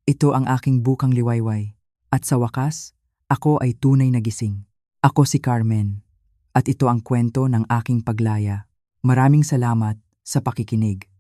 Ito ang aking bukang liwayway. At sa wakas, ako ay tunay na gising. Ako si Carmen. At ito ang kwento ng aking paglaya. Maraming salamat sa pakikinig.